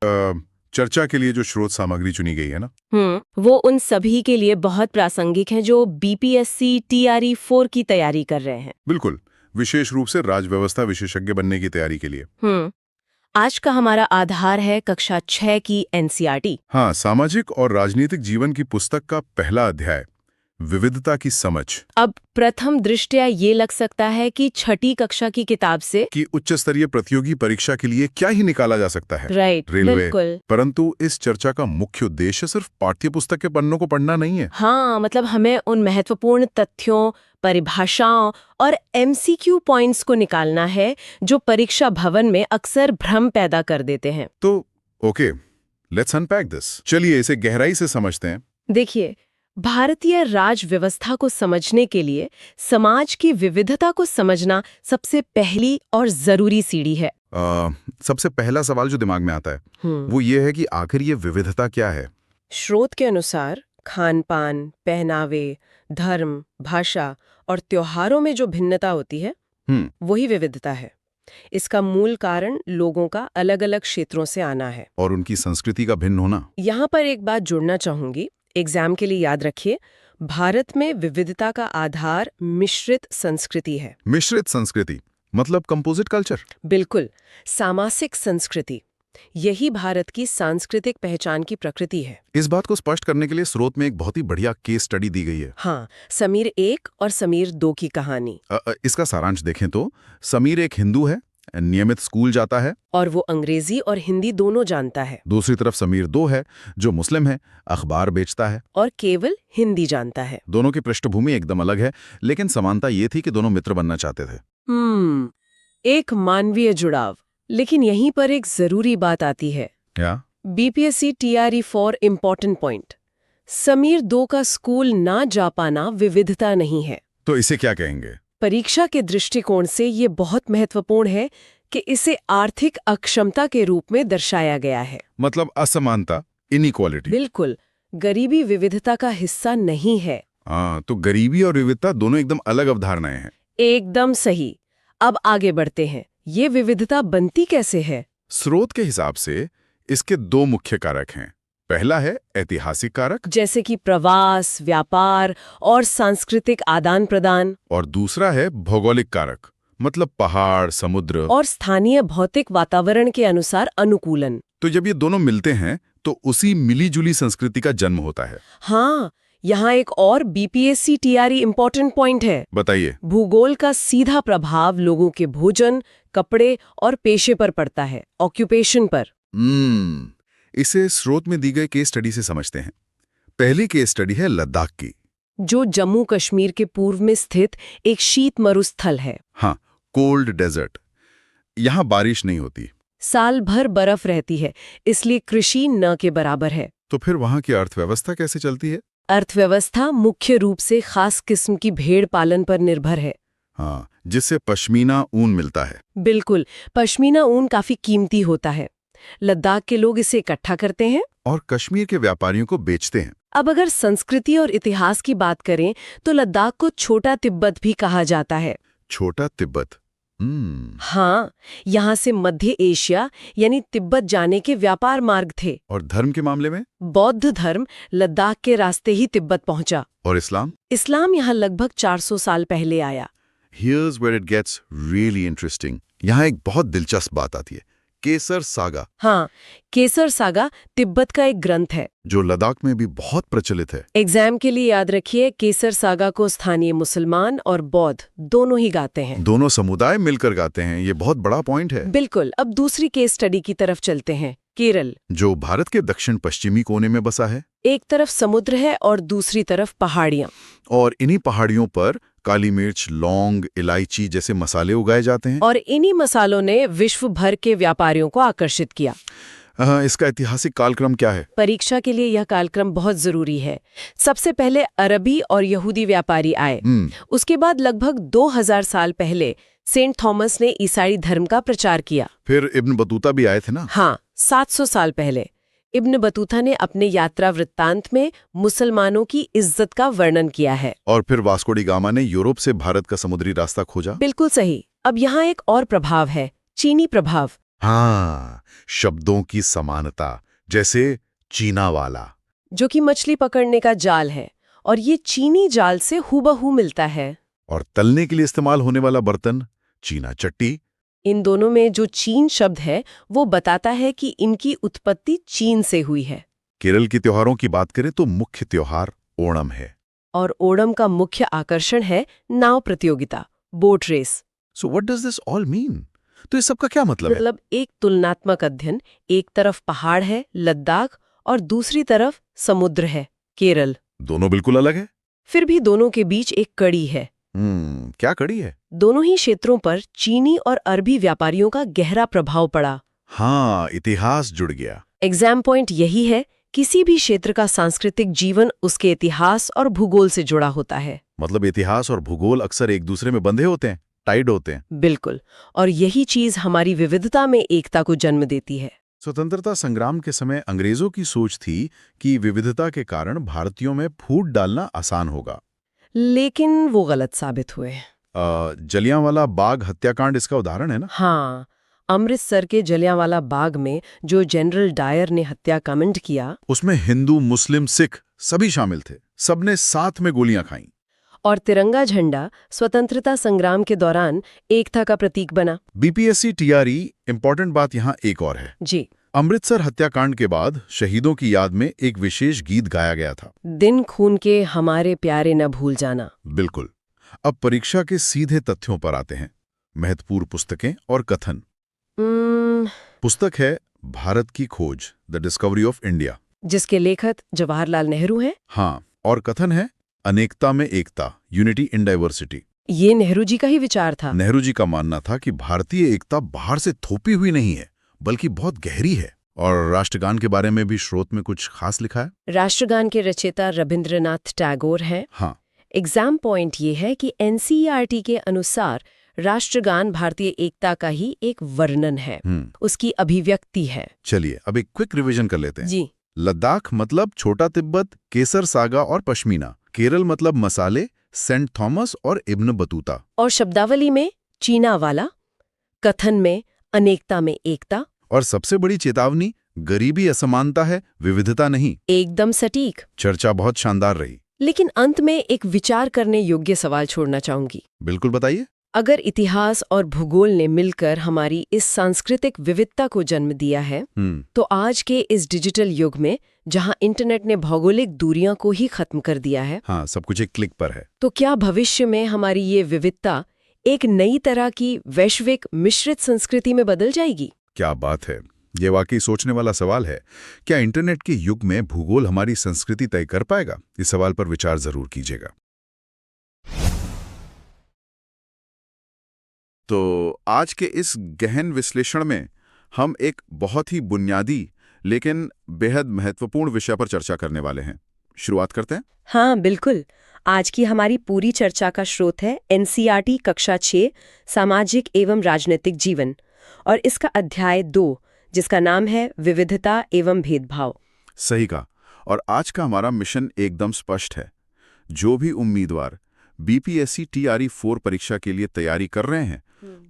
चर्चा के लिए जो स्रोत सामग्री चुनी गई है ना, वो उन सभी के लिए बहुत प्रासंगिक हैं जो बीपीएससी टीआरई 4 की तैयारी कर रहे हैं। बिल्कुल, विशेष रूप से राजव्यवस्था विशेषज्ञ बनने की तैयारी के लिए। आज का हमारा आधार है कक्षा 6 की एनसीईआरटी। हाँ, सामाजिक और राजनीतिक जीवन की पुस्तक का पहला अध्याय, विविधता की समझ। अब प्रथम दृष्टया ये लग सकता है कि छठी कक्षा की किताब से कि उच्च स्तरीय प्रतियोगी परीक्षा के लिए क्या ही निकाला जा सकता है, राइट, रेलवे। बिल्कुल। परंतु इस चर्चा का मुख्य उद्देश्य सिर्फ पाठ्य पुस्तक के पन्नों को पढ़ना नहीं है। हाँ, मतलब हमें उन महत्वपूर्ण तथ्यों, परिभाषाओं और एमसीक्यू पॉइंट्स को निकालना है जो परीक्षा भवन में अक्सर भ्रम पैदा कर देते हैं। तो ओके, लेट्स अनपैक दिस। चलिए इसे गहराई से समझते हैं। देखिए, भारतीय राज व्यवस्था को समझने के लिए समाज की विविधता को समझना सबसे पहली और जरूरी सीढ़ी है। सबसे पहला सवाल जो दिमाग में आता है वो ये है कि आखिर ये विविधता क्या है। स्रोत के अनुसार खान पान, पहनावे, धर्म, भाषा और त्योहारों में जो भिन्नता होती है वही विविधता है। इसका मूल कारण लोगों का अलग अलग क्षेत्रों से आना है और उनकी संस्कृति का भिन्न होना। यहाँ पर एक बात जोड़ना चाहूंगी, एग्जाम के लिए याद रखिए, भारत में विविधता का आधार मिश्रित संस्कृति है। मिश्रित संस्कृति मतलब कंपोजिट कल्चर। बिल्कुल, सामासिक संस्कृति, यही भारत की सांस्कृतिक पहचान की प्रकृति है। इस बात को स्पष्ट करने के लिए स्रोत में एक बहुत ही बढ़िया केस स्टडी दी गई है। हाँ, समीर 1 और समीर 2 की कहानी। इसका सारांश देखें तो समीर एक हिंदू है, नियमित स्कूल जाता है और वो अंग्रेजी और हिंदी दोनों जानता है। दूसरी तरफ समीर 2 है जो मुस्लिम है, अखबार बेचता है और केवल हिंदी जानता है। दोनों की पृष्ठभूमि एकदम अलग है, लेकिन समानता ये थी कि दोनों मित्र बनना चाहते थे। एक मानवीय जुड़ाव। लेकिन यहीं पर एक जरूरी बात आती है। क्या? BPSC TRE 4 important point. Sameer 2 का स्कूल ना जा पाना विविधता नहीं है। तो इसे क्या कहेंगे? परीक्षा के दृष्टिकोण से ये बहुत महत्वपूर्ण है कि इसे आर्थिक अक्षमता के रूप में दर्शाया गया है। मतलब असमानता, इनइक्वालिटी। बिल्कुल, गरीबी विविधता का हिस्सा नहीं है। तो गरीबी और विविधता दोनों एकदम अलग अवधारणाएं हैं। एकदम सही। अब आगे बढ़ते हैं, ये विविधता बनती कैसे है? स्रोत के हिसाब से इसके 2 मुख्य कारक हैं। पहला है ऐतिहासिक कारक, जैसे कि प्रवास, व्यापार और सांस्कृतिक आदान प्रदान। और दूसरा है भौगोलिक कारक, मतलब पहाड़, समुद्र और स्थानीय भौतिक वातावरण के अनुसार अनुकूलन। तो जब ये दोनों मिलते हैं तो उसी मिली-जुली संस्कृति का जन्म होता है। हाँ, यहाँ एक और बीपीएससी टीआरई इम्पोर्टेंट पॉइंट है। बताइए। भूगोल का सीधा प्रभाव लोगों के भोजन, कपड़े और पेशे पर पड़ता है, ऑक्यूपेशन पर। इसे स्रोत में दी गई केस स्टडी से समझते हैं। पहली केस स्टडी है लद्दाख की, जो जम्मू कश्मीर के पूर्व में स्थित एक शीत मरुस्थल है। हाँ, कोल्ड डेजर्ट। यहाँ बारिश नहीं होती, साल भर बर्फ रहती है, इसलिए कृषि न के बराबर है। तो फिर वहाँ की अर्थव्यवस्था कैसे चलती है? अर्थव्यवस्था मुख्य रूप से खास किस्म की भेड़ पालन पर निर्भर है। हाँ, जिससे पश्मीना ऊन मिलता है। बिल्कुल, पश्मीना ऊन काफी कीमती होता है। लद्दाख के लोग इसे इकट्ठा करते हैं और कश्मीर के व्यापारियों को बेचते हैं। अब अगर संस्कृति और इतिहास की बात करें तो लद्दाख को छोटा तिब्बत भी कहा जाता है। छोटा तिब्बत? हाँ, यहाँ से मध्य एशिया यानी तिब्बत जाने के व्यापार मार्ग थे। और धर्म के मामले में? बौद्ध धर्म लद्दाख के रास्ते ही तिब्बत पहुंचा। और इस्लाम? इस्लाम यहाँ लगभग 400 साल पहले आया। Here's where it gets really interesting. यहाँ एक बहुत दिलचस्प बात आती है, केसर सागा। हाँ, केसर सागा तिब्बत का एक ग्रंथ है जो लद्दाख में भी बहुत प्रचलित है। एग्जाम के लिए याद रखिए, केसर सागा को स्थानीय मुसलमान और बौद्ध दोनों ही गाते हैं। दोनों समुदाय मिलकर गाते हैं, ये बहुत बड़ा पॉइंट है। बिल्कुल। अब दूसरी केस स्टडी की तरफ चलते हैं, केरल, जो भारत के दक्षिण पश्चिमी कोने में बसा है। एक तरफ समुद्र है और दूसरी तरफ पहाड़ियाँ। और इन्हीं पहाड़ियों पर काली मिर्च, लौंग, इलायची जैसे मसाले उगाए जाते हैं। और इन्हीं मसालों ने विश्व भर के व्यापारियों को आकर्षित किया। इसका ऐतिहासिक कालक्रम क्या है? परीक्षा के लिए यह कालक्रम बहुत जरूरी है। सबसे पहले अरबी और यहूदी व्यापारी आए। उसके बाद लगभग 2000 साल पहले सेंट थॉमस ने ईसाई धर्म का प्रचार किया। फिर इब्न बतूता भी आए थे ना? हाँ, 700 साल पहले इब्न बतूता ने अपने यात्रा वृत्तांत में मुसलमानों की इज्जत का वर्णन किया है। और फिर वास्को डी गामा ने यूरोप से भारत का समुद्री रास्ता खोजा। बिल्कुल सही। अब यहाँ एक और प्रभाव है, चीनी प्रभाव। हाँ, शब्दों की समानता, जैसे चीना वाला। जो कि मछली पकड़ने का जाल है, और ये चीनी जाल से हूबहू मिलता है। और तलने के लिए इस्तेमाल होने वाला बर्तन, चीना चट्टी। इन दोनों में जो चीन शब्द है वो बताता है कि इनकी उत्पत्ति चीन से हुई है। केरल के त्योहारों की बात करें तो मुख्य त्योहार ओणम है। और ओणम का मुख्य आकर्षण है नाव प्रतियोगिता, boat race. So what does this all mean? तो इस सब का क्या मतलब है? मतलब एक तुलनात्मक अध्ययन, एक तरफ पहाड़ है, लद्दाख, और दूसरी तरफ समुद्र है, केरल। दोनों बिल्कुल अलग है। फिर भी दोनों के बीच एक कड़ी है। क्या कड़ी है? दोनों ही क्षेत्रों पर चीनी और अरबी व्यापारियों का गहरा प्रभाव पड़ा। हाँ, इतिहास जुड़ गया। एग्जाम पॉइंट यही है, किसी भी क्षेत्र का सांस्कृतिक जीवन उसके इतिहास और भूगोल से जुड़ा होता है। मतलब इतिहास और भूगोल अक्सर एक दूसरे में बंधे होते हैं, टाइड होते हैं। बिल्कुल, और यही चीज हमारी विविधता में एकता को जन्म देती है। स्वतंत्रता संग्राम के समय अंग्रेजों की सोच थी कि विविधता के कारण भारतीयों में फूट डालना आसान होगा। लेकिन वो गलत साबित हुए। जलियांवाला बाग हत्याकांड इसका उदाहरण है ना? हाँ, अमृतसर के जलियांवाला बाग में जो जनरल डायर ने हत्या कमेंट किया, उसमें हिंदू, मुस्लिम, सिख सभी शामिल थे। सबने साथ में गोलियां खाईं। और तिरंगा झंडा स्वतंत्रता संग्राम के दौरान एकता का प्रतीक बना। बीपीएससी टीआरई इंपॉर्टेंट बात यहाँ एक और है। जी, अमृतसर हत्याकांड के बाद शहीदों की याद में एक विशेष गीत गाया गया था, दिन खून के हमारे प्यारे न भूल जाना। बिल्कुल। अब परीक्षा के सीधे तथ्यों पर आते हैं। महत्वपूर्ण पुस्तकें और कथन। पुस्तक है भारत की खोज, द डिस्कवरी ऑफ इंडिया, जिसके लेखक जवाहरलाल नेहरू हैं। हाँ, और कथन है अनेकता में एकता, यूनिटी इन डाइवर्सिटी। ये नेहरू जी का ही विचार था। नेहरू जी का मानना था कि भारतीय एकता बाहर से थोपी हुई नहीं है, बल्कि बहुत गहरी है। और राष्ट्रगान के बारे में भी स्रोत में कुछ खास लिखा है। राष्ट्रगान के रचयिता रविंद्रनाथ टैगोर हैं। हाँ, एग्जाम पॉइंट ये है कि एनसीईआरटी के अनुसार राष्ट्रगान भारतीय एकता का ही एक वर्णन है, उसकी अभिव्यक्ति है। चलिए अब एक क्विक रिवीजन कर लेते हैं। जी, लद्दाख मतलब छोटा तिब्बत, केसर सागा और पश्मीना। केरल मतलब मसाले, सेंट थॉमस और इब्न बतूता। और शब्दावली में चीना वाला, कथन में अनेकता में एकता, और सबसे बड़ी चेतावनी गरीबी असमानता है, विविधता नहीं। एकदम सटीक। चर्चा बहुत शानदार रही। लेकिन अंत में एक विचार करने योग्य सवाल छोड़ना चाहूंगी। बिल्कुल, बताइए। अगर इतिहास और भूगोल ने मिलकर हमारी इस सांस्कृतिक विविधता को जन्म दिया है, तो आज के इस डिजिटल युग में जहां इंटरनेट ने भौगोलिक दूरियां को ही खत्म कर दिया है, हाँ, सब कुछ एक क्लिक पर है। तो क्या भविष्य में हमारी ये विविधता एक नई तरह की वैश्विक मिश्रित संस्कृति में बदल जाएगी? क्या बात है! ये वाकई सोचने वाला सवाल है। क्या इंटरनेट के युग में भूगोल हमारी संस्कृति तय कर पाएगा? इस सवाल पर विचार जरूर कीजिएगा। तो आज के इस गहन विश्लेषण में हम एक बहुत ही बुनियादी लेकिन बेहद महत्वपूर्ण विषय पर चर्चा करने वाले हैं। शुरुआत करते हैं। हाँ, बिल्कुल। आज की हमारी पूरी चर्चा का स्रोत है एनसीईआरटी कक्षा 6 सामाजिक एवं राजनीतिक जीवन, और इसका अध्याय 2 जिसका नाम है विविधता एवं भेदभाव। सही कहा। और आज का हमारा मिशन एकदम स्पष्ट है। जो भी उम्मीदवार बीपीएससी टीआरई 4 परीक्षा के लिए तैयारी कर रहे हैं,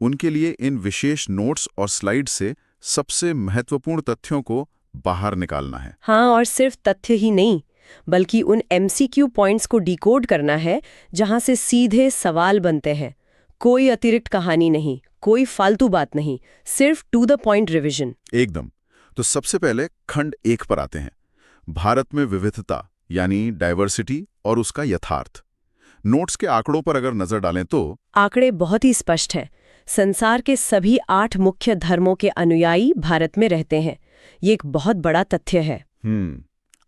उनके लिए इन विशेष नोट्स और स्लाइड से सबसे महत्वपूर्ण तथ्यों को बाहर निकालना है। हाँ, और सिर्फ तथ्य ही नहीं, बल्कि उन एमसीक्यू पॉइंट्स को डिकोड करना है जहां से सीधे सवाल बनते हैं। कोई अतिरिक्त कहानी नहीं, कोई फालतू बात नहीं, सिर्फ टू द पॉइंट रिवीजन। एकदम। तो सबसे पहले खंड 1 पर आते हैं। भारत में विविधता यानी डाइवर्सिटी और उसका यथार्थ। नोट्स के आंकड़ों पर अगर नजर डालें तो आंकड़े बहुत ही स्पष्ट है। संसार के सभी 8 मुख्य धर्मों के अनुयायी भारत में रहते हैं। ये एक बहुत बड़ा तथ्य है।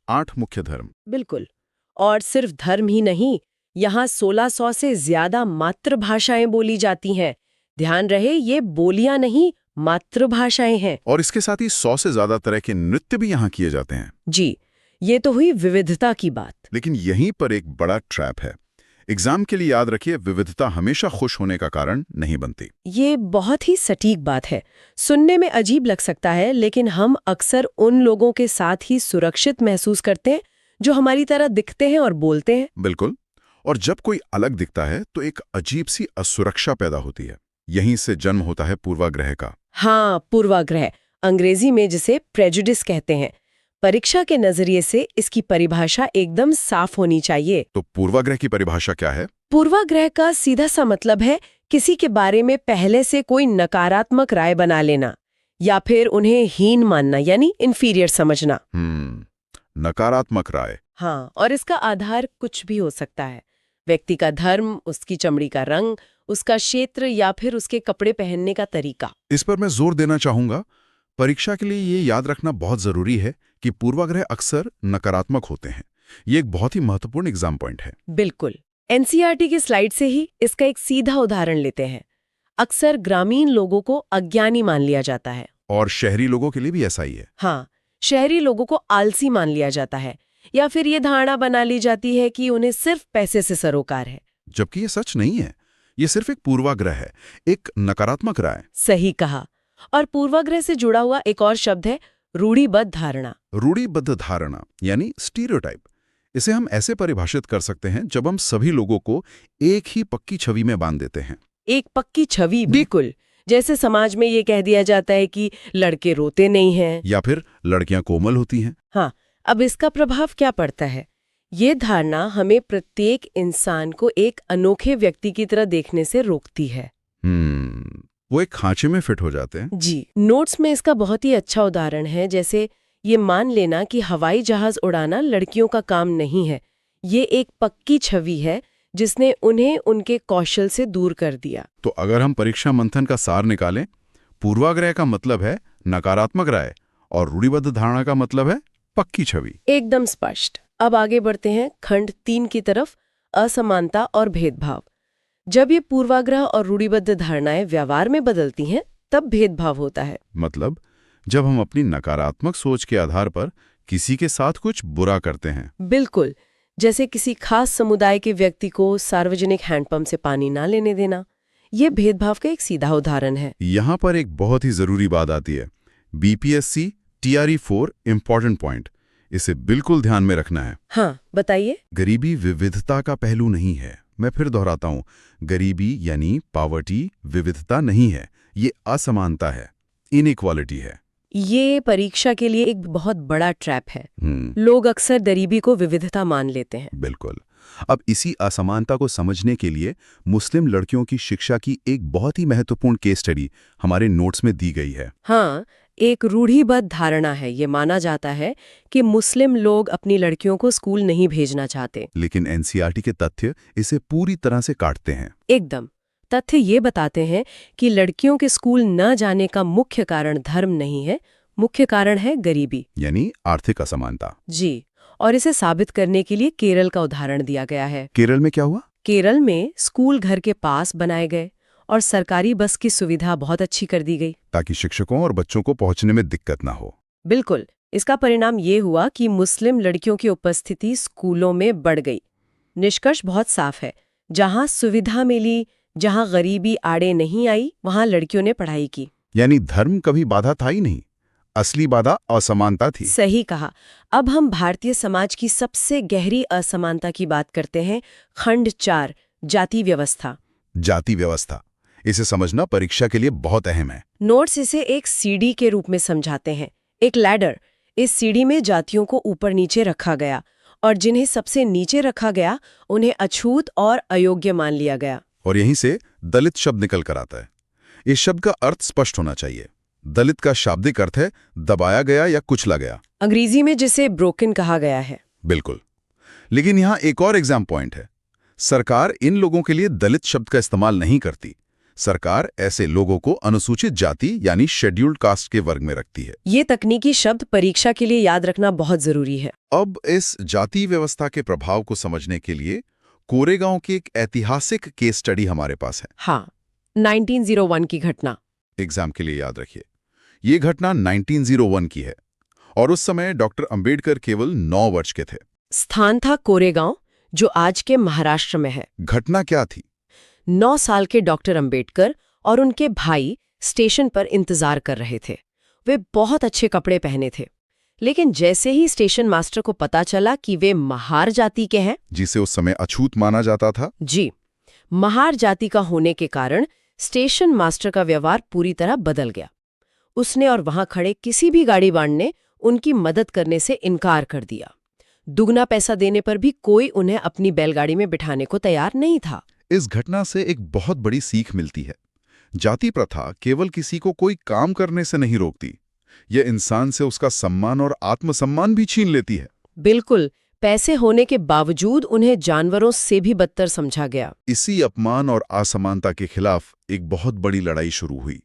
8 मुख्य धर्म। बिल्कुल। और सिर्फ धर्म ही नहीं, यहाँ 1600 से ज्यादा मातृभाषाएं बोली जाती हैं। ध्यान रहे, ये बोलियां नहीं, मातृभाषाएं हैं। और इसके साथ ही 100 से ज्यादा तरह के नृत्य भी यहाँ किए जाते हैं। जी, ये तो हुई विविधता की बात। लेकिन यहीं पर एक बड़ा ट्रैप है। एग्जाम के लिए याद रखिए, विविधता हमेशा खुश होने का कारण नहीं बनती। ये बहुत ही सटीक बात है। सुनने में अजीब लग सकता है, लेकिन हम अक्सर उन लोगों के साथ ही सुरक्षित महसूस करते हैं जो हमारी तरह दिखते हैं और बोलते हैं। बिल्कुल। और जब कोई अलग दिखता है तो एक अजीब सी असुरक्षा पैदा होती है। यहीं से जन्म होता है पूर्वाग्रह का। हाँ, पूर्वाग्रह, अंग्रेजी में जिसे प्रेजुडिस कहते हैं। परीक्षा के नजरिए से इसकी परिभाषा एकदम साफ होनी चाहिए। तो पूर्वाग्रह की परिभाषा क्या है? पूर्वाग्रह का सीधा सा मतलब है किसी के बारे में पहले से कोई नकारात्मक राय बना लेना या फिर उन्हें हीन मानना, यानी इंफीरियर समझना। नकारात्मक राय। हाँ, और इसका आधार कुछ भी हो सकता है। व्यक्ति का धर्म, उसकी चमड़ी का रंग, उसका क्षेत्र या फिर उसके कपड़े पहनने का तरीका। इस पर मैं जोर देना चाहूंगा, परीक्षा के लिए ये याद रखना बहुत जरूरी है कि पूर्वाग्रह अक्सर नकारात्मक होते हैं। ये एक बहुत ही महत्वपूर्ण एग्जाम पॉइंट है। बिल्कुल। एनसीईआरटी की स्लाइड से ही इसका एक सीधा उदाहरण लेते हैं। अक्सर ग्रामीण लोगों को अज्ञानी मान लिया जाता है। और शहरी लोगों के लिए भी ऐसा ही है। हाँ, शहरी लोगों को आलसी मान लिया जाता है या फिर ये धारणा बना ली जाती है कि उन्हें सिर्फ पैसे से सरोकार है। जबकि ये सच नहीं है। ये सिर्फ एक पूर्वाग्रह है, एक नकारात्मक राय। सही कहा। और पूर्वाग्रह से जुड़ा हुआ एक और शब्द है रूढ़िबद्ध धारणा। रूढ़िबद्ध धारणा यानी स्टीरियोटाइप। इसे हम ऐसे परिभाषित कर सकते हैं जब हम सभी लोगों को एक ही पक्की छवि में बांध देते हैं। एक पक्की छवि, बिल्कुल। जैसे समाज में ये कह दिया जाता है कि लड़के रोते नहीं हैं या फिर लड़कियां कोमल होती हैं। हाँ, अब इसका प्रभाव क्या पड़ता है? ये धारणा हमें प्रत्येक इंसान को एक अनोखे व्यक्ति की तरह देखने से रोकती है। वो एक खांचे में फिट हो जाते हैं। जी, नोट्स में इसका बहुत ही अच्छा उदाहरण है। जैसे ये मान लेना कि हवाई जहाज उड़ाना लड़कियों का काम नहीं है। ये एक पक्की छवि है जिसने उन्हें उनके कौशल से दूर कर दिया। तो अगर हम परीक्षा मंथन का सार निकालें, पूर्वाग्रह का मतलब है नकारात्मक राय और रूढ़िबद्ध धारणा का मतलब है पक्की छवि। एकदम स्पष्ट। अब आगे बढ़ते हैं खंड 3 की तरफ, असमानता और भेदभाव। जब ये पूर्वाग्रह और रूढ़िबद्ध धारणाएं व्यवहार में बदलती हैं, तब भेदभाव होता है। मतलब जब हम अपनी नकारात्मक सोच के आधार पर किसी के साथ कुछ बुरा करते हैं। बिल्कुल। जैसे किसी खास समुदाय के व्यक्ति को सार्वजनिक हैंडपंप से पानी ना लेने देना। ये भेदभाव का एक सीधा उदाहरण है। यहाँ पर एक बहुत ही जरूरी बात आती है। बीपीएससी TRE 4 इम्पॉर्टेंट पॉइंट, इसे बिल्कुल ध्यान में रखना है। हाँ, बताइए। गरीबी विविधता का पहलू नहीं है। मैं फिर दोहराता हूँ, गरीबी यानी पॉवर्टी विविधता नहीं है, ये असमानता है, इनइक्वालिटी है। ये परीक्षा के लिए एक बहुत बड़ा ट्रैप है। लोग अक्सर गरीबी को विविधता मान लेते हैं। बिल्कुल। अब इसी असमानता को समझने के लिए मुस्लिम लड़कियों की शिक्षा की एक बहुत ही महत्वपूर्ण केस स्टडी हमारे नोट्स में दी गई है। हाँ, एक रूढ़िबद्ध धारणा है। ये माना जाता है कि मुस्लिम लोग अपनी लड़कियों को स्कूल नहीं भेजना चाहते। लेकिन एनसीईआरटी के तथ्य इसे पूरी तरह से काटते हैं। एकदम। तथ्य ये बताते हैं कि लड़कियों के स्कूल न जाने का मुख्य कारण धर्म नहीं है, मुख्य कारण है गरीबी, यानी आर्थिक असमानता। जी। और इसे साबित करने के लिए केरल का उदाहरण दिया गया है। केरल में क्या हुआ? केरल में स्कूल घर के पास बनाए गए और सरकारी बस की सुविधा बहुत अच्छी कर दी गई, ताकि शिक्षकों और बच्चों को पहुंचने में दिक्कत ना हो। बिल्कुल। इसका परिणाम ये हुआ कि मुस्लिम लड़कियों की उपस्थिति स्कूलों में बढ़ गई। निष्कर्ष बहुत साफ है, जहां सुविधा मिली, जहां गरीबी आड़े नहीं आई, वहां लड़कियों ने पढ़ाई की। यानी धर्म कभी बाधा था ही नहीं, असली बाधा असमानता थी। सही कहा। अब हम भारतीय समाज की सबसे गहरी असमानता की बात करते हैं। खंड 4, जाति व्यवस्था। जाति व्यवस्था, इसे समझना परीक्षा के लिए बहुत अहम है। नोट्स इसे एक सीढ़ी के रूप में समझाते हैं, एक लैडर। इस सीढ़ी में जातियों को ऊपर नीचे रखा गया और जिन्हें सबसे नीचे रखा गया उन्हें अछूत और अयोग्य मान लिया गया। और यहीं से दलित शब्द निकल कर आता है। इस शब्द का अर्थ स्पष्ट होना चाहिए। दलित का शाब्दिक अर्थ है दबाया गया या कुचला गया, अंग्रेजी में जिसे ब्रोकन कहा गया है। बिल्कुल। लेकिन यहाँ एक और एग्जाम पॉइंट है। सरकार इन लोगों के लिए दलित शब्द का इस्तेमाल नहीं करती। सरकार ऐसे लोगों को अनुसूचित जाति यानी शेड्यूल्ड कास्ट के वर्ग में रखती है। ये तकनीकी शब्द परीक्षा के लिए याद रखना बहुत जरूरी है। अब इस जाति व्यवस्था के प्रभाव को समझने के लिए कोरेगांव की एक ऐतिहासिक केस स्टडी हमारे पास है। हाँ, 1901 की घटना। एग्जाम के लिए याद रखिए, ये घटना 1901 की है और उस समय डॉक्टर अंबेडकर केवल 9 वर्ष के थे। स्थान था कोरेगांव, जो आज के महाराष्ट्र में है। घटना क्या थी? 9 साल के डॉक्टर अंबेडकर और उनके भाई स्टेशन पर इंतजार कर रहे थे। वे बहुत अच्छे कपड़े पहने थे, लेकिन जैसे ही स्टेशन मास्टर को पता चला कि वे महार जाति के हैं, जिसे उस समय अछूत माना जाता था, जी, महार जाति का होने के कारण स्टेशन मास्टर का व्यवहार पूरी तरह बदल गया। उसने और वहां खड़े किसी भी गाड़ीवान ने उनकी मदद करने से इनकार कर दिया। दुगना पैसा देने पर भी कोई उन्हें अपनी बैलगाड़ी में बिठाने को तैयार नहीं था। इस घटना से एक बहुत बड़ी सीख मिलती है। जाति प्रथा केवल किसी को कोई काम करने से नहीं रोकती, यह इंसान से उसका सम्मान और आत्मसम्मान भी छीन लेती है। बिल्कुल, पैसे होने के बावजूद उन्हें जानवरों से भी बदतर समझा गया। इसी अपमान और असमानता के खिलाफ एक बहुत बड़ी लड़ाई शुरू हुई,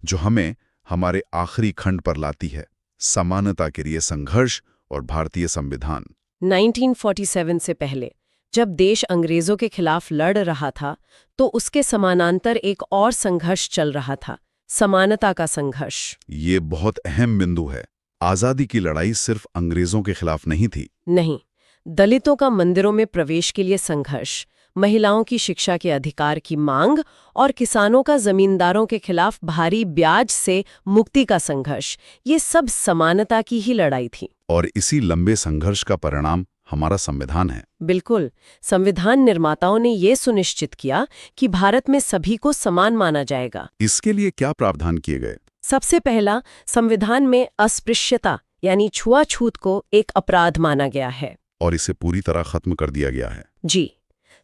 जो हमें हमारे आखिरी खंड पर लाती है, समानता के लिए संघर्ष और भारतीय संविधान। 1947 से पहले जब देश अंग्रेजों के खिलाफ लड़ रहा था, तो उसके समानांतर एक और संघर्ष चल रहा था, समानता का संघर्ष। ये बहुत अहम बिंदु है। आजादी की लड़ाई सिर्फ अंग्रेजों के खिलाफ नहीं थी। नहीं, दलितों का मंदिरों में प्रवेश के लिए संघर्ष, महिलाओं की शिक्षा के अधिकार की मांग और किसानों का जमींदारों के खिलाफ भारी ब्याज से मुक्ति का संघर्ष, ये सब समानता की ही लड़ाई थी। और इसी लंबे संघर्ष का परिणाम हमारा संविधान है। बिल्कुल, संविधान निर्माताओं ने ये सुनिश्चित किया कि भारत में सभी को समान माना जाएगा। इसके लिए क्या प्रावधान किए गए? सबसे पहला, संविधान में अस्पृश्यता यानी छुआछूत को एक अपराध माना गया है और इसे पूरी तरह खत्म कर दिया गया है। जी,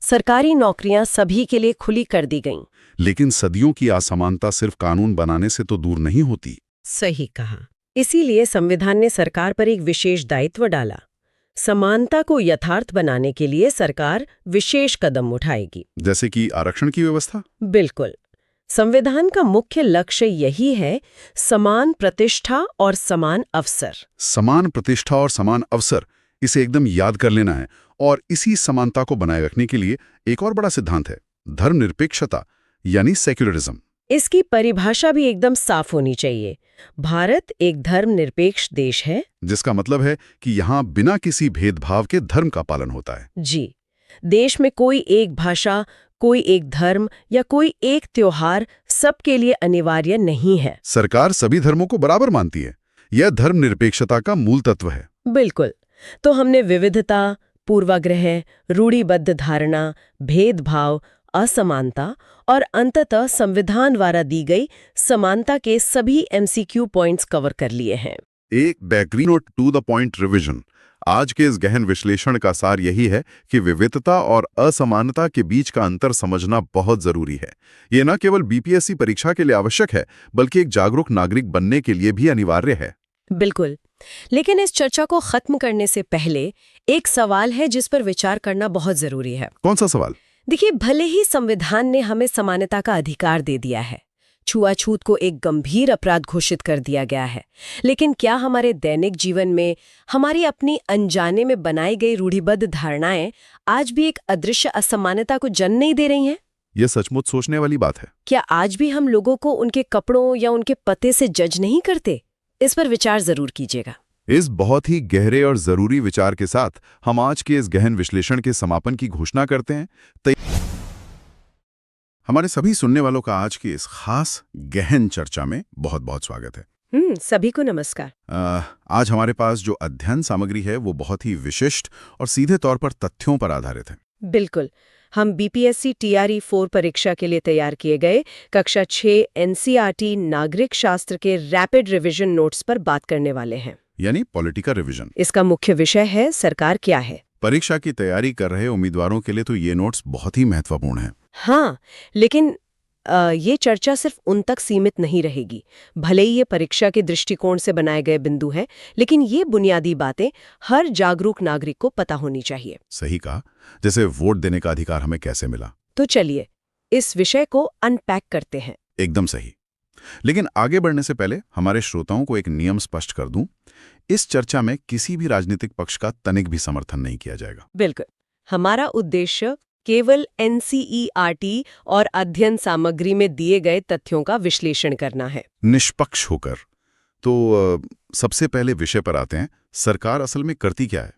सरकारी नौकरियां सभी के लिए खुली कर दी गईं। लेकिन सदियों की असमानता सिर्फ कानून बनाने से तो दूर नहीं होती। सही कहा। इसीलिए संविधान ने सरकार पर एक विशेष दायित्व डाला। समानता को यथार्थ बनाने के लिए सरकार विशेष कदम उठाएगी। जैसे कि आरक्षण की व्यवस्था? बिल्कुल। संविधान का मुख्य लक्ष्य यही है, समान प्रतिष्ठा और समान अवसर। समान प्रतिष्ठा और समान अवसर, इसे एकदम याद कर लेना है। और इसी समानता को बनाए रखने के लिए एक और बड़ा सिद्धांत है, धर्मनिरपेक्षता यानी सेक्युलरिज्म। इसकी परिभाषा भी एकदम साफ होनी चाहिए। भारत एक धर्मनिरपेक्ष देश है, जिसका मतलब है कि यहाँ बिना किसी भेदभाव के धर्म का पालन होता है। जी, देश में कोई एक भाषा, कोई एक धर्म या कोई एक त्योहार सबके लिए अनिवार्य नहीं है। सरकार सभी धर्मों को बराबर मानती है। यह धर्मनिरपेक्षता का मूल तत्व है। बिल्कुल। तो हमने विविधता, पूर्वाग्रह, रूढ़िबद्ध धारणा, भेदभाव, असमानता और अंततः संविधान द्वारा दी गई समानता के सभी एमसीक्यू पॉइंट्स कवर कर लिए हैं। एक background to the point revision. आज के इस गहन विश्लेषण का सार यही है कि विविधता और असमानता के बीच का अंतर समझना बहुत जरूरी है। ये न केवल बीपीएससी परीक्षा के लिए आवश्यक है, बल्कि एक जागरूक नागरिक बनने के लिए भी अनिवार्य है। बिल्कुल। लेकिन इस चर्चा को खत्म करने से पहले एक सवाल है जिस पर विचार करना बहुत जरूरी है। कौन सा सवाल? देखिए, भले ही संविधान ने हमें समानता का अधिकार दे दिया है, छुआछूत को एक गंभीर अपराध घोषित कर दिया गया है, लेकिन क्या हमारे दैनिक जीवन में हमारी अपनी अनजाने में बनाई गई रूढ़िबद्ध धारणाएं आज भी एक अदृश्य असमानता को जन्म नहीं दे रही हैं? यह सचमुच सोचने वाली बात है। क्या आज भी हम लोगों को उनके कपड़ों या उनके पते से जज नहीं करते? इस पर विचार जरूर कीजिएगा। इस बहुत ही गहरे और जरूरी विचार के साथ हम आज के इस गहन विश्लेषण के समापन की घोषणा करते हैं। हमारे सभी सुनने वालों का आज की इस खास गहन चर्चा में बहुत बहुत स्वागत है। सभी को नमस्कार। आज हमारे पास जो अध्ययन सामग्री है वो बहुत ही विशिष्ट और सीधे तौर पर तथ्यों पर आधारित है। बिल्कुल। हम बीपीएससी टीआरई 4 परीक्षा के लिए तैयार किए गए कक्षा 6 एनसीईआरटी नागरिक शास्त्र के रैपिड रिवीजन नोट्स पर बात करने वाले हैं, यानी पॉलिटिकल रिवीजन। इसका मुख्य विषय है सरकार क्या है। परीक्षा की तैयारी कर रहे उम्मीदवारों के लिए तो ये नोट्स बहुत ही महत्वपूर्ण है। हाँ, लेकिन ये चर्चा सिर्फ उन तक सीमित नहीं रहेगी। भले ही ये परीक्षा के दृष्टिकोण से बनाए गए बिंदु हैं, लेकिन ये बुनियादी बातें हर जागरूक नागरिक को पता होनी चाहिए। सही कहा। जैसे वोट देने का अधिकार हमें कैसे मिला। तो चलिए इस विषय को अनपैक करते हैं। एकदम सही। लेकिन आगे बढ़ने से पहले हमारे श्रोताओं को एक नियम स्पष्ट कर दूं। इस चर्चा में किसी भी राजनीतिक पक्ष का तनिक भी समर्थन नहीं किया जाएगा। बिल्कुल। हमारा उद्देश्य केवल एनसीईआरटी और अध्ययन सामग्री में दिए गए तथ्यों का विश्लेषण करना है, निष्पक्ष होकर। तो सबसे पहले विषय पर आते हैं, सरकार असल में करती क्या है?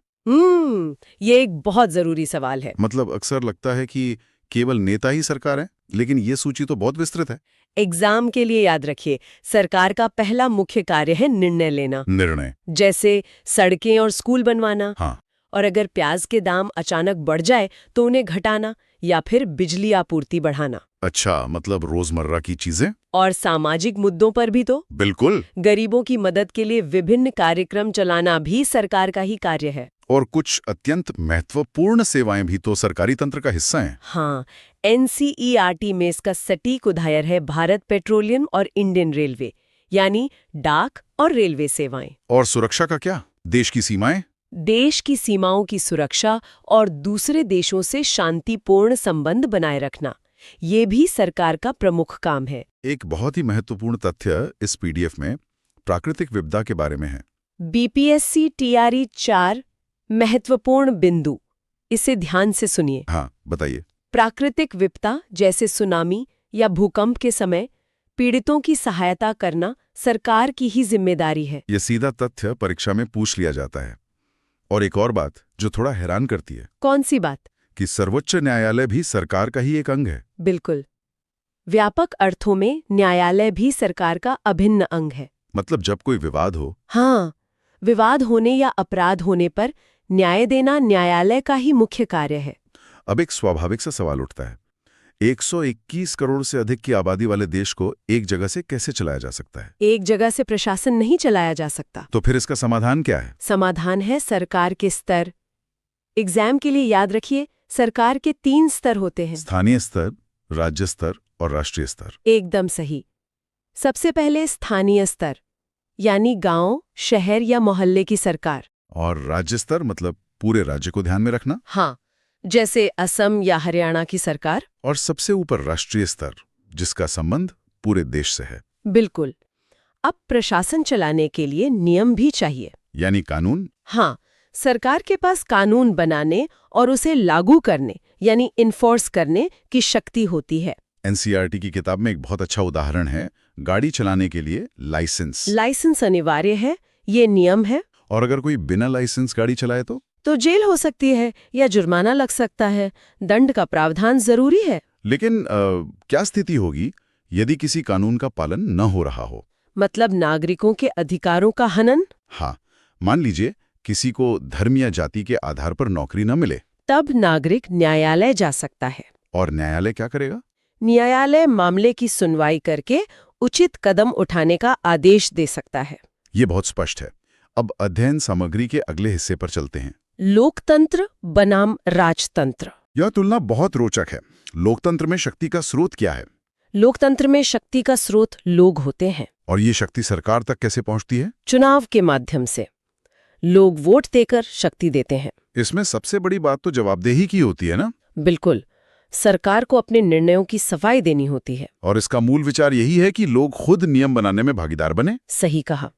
ये एक बहुत जरूरी सवाल है। मतलब अक्सर लगता है कि केवल नेता ही सरकार है, लेकिन ये सूची तो बहुत विस्तृत है। एग्जाम के लिए याद रखिए, सरकार का पहला मुख्य कार्य है निर्णय लेना। निर्णय जैसे सड़कें और स्कूल बनवाना। हाँ। और अगर प्याज के दाम अचानक बढ़ जाए तो उन्हें घटाना या फिर बिजली आपूर्ति बढ़ाना। अच्छा, मतलब रोजमर्रा की चीजें? और सामाजिक मुद्दों पर भी तो। बिल्कुल। गरीबों की मदद के लिए विभिन्न कार्यक्रम चलाना भी सरकार का ही कार्य है। और कुछ अत्यंत महत्वपूर्ण सेवाएं भी तो सरकारी तंत्र का हिस्सा हैं। हाँ, NCERT में इसका सटीक उदाहरण है भारत पेट्रोलियम और इंडियन रेलवे, यानी डाक और रेलवे सेवाएं। और सुरक्षा का क्या? देश की सीमाएं? देश की सीमाओं की सुरक्षा और दूसरे देशों से शांतिपूर्ण संबंध बनाए रखना, ये भी सरकार का प्रमुख काम है। एक बहुत ही महत्वपूर्ण तथ्य इस PDF में प्राकृतिक विपदा के बारे में है। BPSC TRE 4 महत्वपूर्ण बिंदु, इसे ध्यान से सुनिए। हाँ, बताइए। प्राकृतिक विपदा जैसे सुनामी या भूकंप के समय पीड़ितों की सहायता करना सरकार की ही जिम्मेदारी है। ये सीधा तथ्य परीक्षा में पूछ लिया जाता है। और एक और बात जो थोड़ा हैरान करती है। कौन सी बात? कि सर्वोच्च न्यायालय भी सरकार का ही एक अंग है। बिल्कुल। व्यापक अर्थों में न्यायालय भी सरकार का अभिन्न अंग है। मतलब जब कोई विवाद हो। हाँ, विवाद होने या अपराध होने पर न्याय देना न्यायालय का ही मुख्य कार्य है। अब एक स्वाभाविक सा सवाल उठता है, 121 करोड़ से अधिक की आबादी वाले देश को एक जगह से कैसे चलाया जा सकता है? एक जगह से प्रशासन नहीं चलाया जा सकता। तो फिर इसका समाधान क्या है? समाधान है सरकार के स्तर। एग्जाम के लिए याद रखिए, सरकार के 3 स्तर होते हैं। स्थानीय स्तर, राज्य स्तर और राष्ट्रीय स्तर। एकदम सही। सबसे पहले स्थानीय स्तर, यानी गांव, शहर या मोहल्ले की सरकार। और राज्य स्तर मतलब पूरे राज्य को ध्यान में रखना। हाँ, जैसे असम या हरियाणा की सरकार। और सबसे ऊपर राष्ट्रीय स्तर, जिसका संबंध पूरे देश से है। बिल्कुल। अब प्रशासन चलाने के लिए नियम भी चाहिए, यानी कानून। हाँ, सरकार के पास कानून बनाने और उसे लागू करने यानी इन्फोर्स करने की शक्ति होती है। NCERT की किताब में एक बहुत अच्छा उदाहरण है, गाड़ी चलाने के लिए लाइसेंस। लाइसेंस अनिवार्य है, ये नियम है। और अगर कोई बिना लाइसेंस गाड़ी चलाए तो जेल हो सकती है या जुर्माना लग सकता है। दंड का प्रावधान जरूरी है। लेकिन क्या स्थिति होगी यदि किसी कानून का पालन न हो रहा हो? मतलब नागरिकों के अधिकारों का हनन? हाँ, मान लीजिए किसी को धर्म या जाति के आधार पर नौकरी न मिले। तब नागरिक न्यायालय जा सकता है। और न्यायालय क्या करेगा? न्यायालय मामले की सुनवाई करके उचित कदम उठाने का आदेश दे सकता है। ये बहुत स्पष्ट है। अब अध्ययन सामग्री के अगले हिस्से पर चलते हैं। लोकतंत्र बनाम राजतंत्र। यह तुलना बहुत रोचक है। लोकतंत्र में शक्ति का स्रोत क्या है? लोकतंत्र में शक्ति का स्रोत लोग होते हैं। और ये शक्ति सरकार तक कैसे पहुंचती है? चुनाव के माध्यम से। लोग वोट देकर शक्ति देते हैं। इसमें सबसे बड़ी बात तो जवाबदेही की होती है ना? बिल्कुल। सरकार को अपने निर्णयों की सफाई देनी होती है। और इसका मूल विचार यही है कि लोग खुद नियम बनाने में भागीदार बने। सही कहा।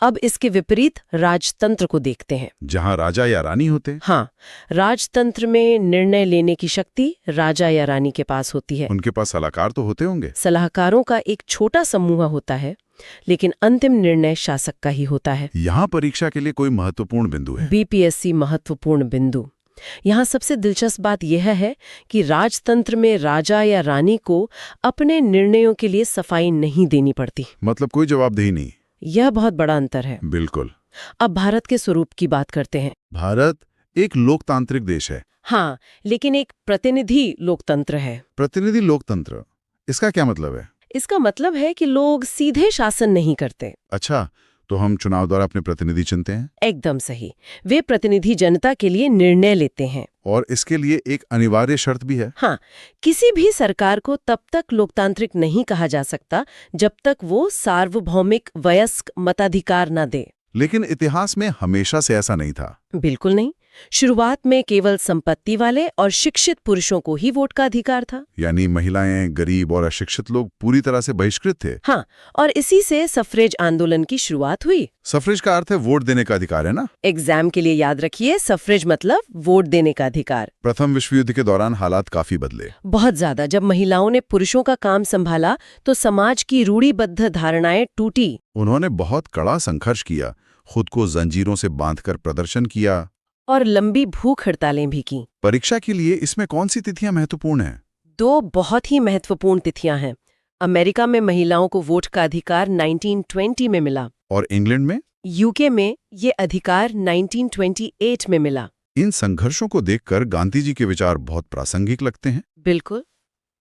अब इसके विपरीत राजतंत्र को देखते हैं, जहां राजा या रानी होते। हाँ, राजतंत्र में निर्णय लेने की शक्ति राजा या रानी के पास होती है। उनके पास सलाहकार तो होते होंगे। सलाहकारों का एक छोटा समूह होता है, लेकिन अंतिम निर्णय शासक का ही होता है। यहाँ परीक्षा के लिए कोई महत्वपूर्ण बिंदु है? BPSC महत्वपूर्ण बिंदु। यहाँ सबसे दिलचस्प बात यह है कि राजतंत्र में राजा या रानी को अपने निर्णयों के लिए सफाई नहीं देनी पड़ती। मतलब कोई जवाबदेही नहीं। यह बहुत बड़ा अंतर है। बिल्कुल। अब भारत के स्वरूप की बात करते हैं। भारत एक लोकतांत्रिक देश है। हाँ, लेकिन एक प्रतिनिधि लोकतंत्र है। प्रतिनिधि लोकतंत्र, इसका क्या मतलब है? इसका मतलब है कि लोग सीधे शासन नहीं करते। अच्छा, तो हम चुनाव द्वारा अपने प्रतिनिधि चुनते हैं? एकदम सही। वे प्रतिनिधि जनता के लिए निर्णय लेते हैं। और इसके लिए एक अनिवार्य शर्त भी है। हाँ, किसी भी सरकार को तब तक लोकतांत्रिक नहीं कहा जा सकता जब तक वो सार्वभौमिक वयस्क मताधिकार न दे। लेकिन इतिहास में हमेशा से ऐसा नहीं था। बिल्कुल नहीं। शुरुआत में केवल संपत्ति वाले और शिक्षित पुरुषों को ही वोट का अधिकार था। यानी महिलाएं, गरीब और अशिक्षित लोग पूरी तरह से बहिष्कृत थे। हाँ, और इसी से सफरेज आंदोलन की शुरुआत हुई। सफरेज का अर्थ है वोट देने का अधिकार, है ना? एग्जाम के लिए याद रखिए, सफरेज मतलब वोट देने का अधिकार। प्रथम विश्व युद्ध के दौरान हालात काफी बदले। बहुत ज्यादा। जब महिलाओं ने पुरुषों का काम संभाला तो समाज की रूढ़िबद्ध धारणाएं टूटी। उन्होंने बहुत कड़ा संघर्ष किया, खुद को जंजीरों से बांधकर प्रदर्शन किया और लंबी भूख हड़तालें भी की। परीक्षा के लिए इसमें कौन सी तिथियां महत्वपूर्ण हैं? 2 बहुत ही महत्वपूर्ण तिथियां हैं। अमेरिका में महिलाओं को वोट का अधिकार 1920 में मिला। और इंग्लैंड में? UK में ये अधिकार 1928 में मिला। इन संघर्षों को देखकर गांधी जी के विचार बहुत प्रासंगिक लगते हैं। बिल्कुल।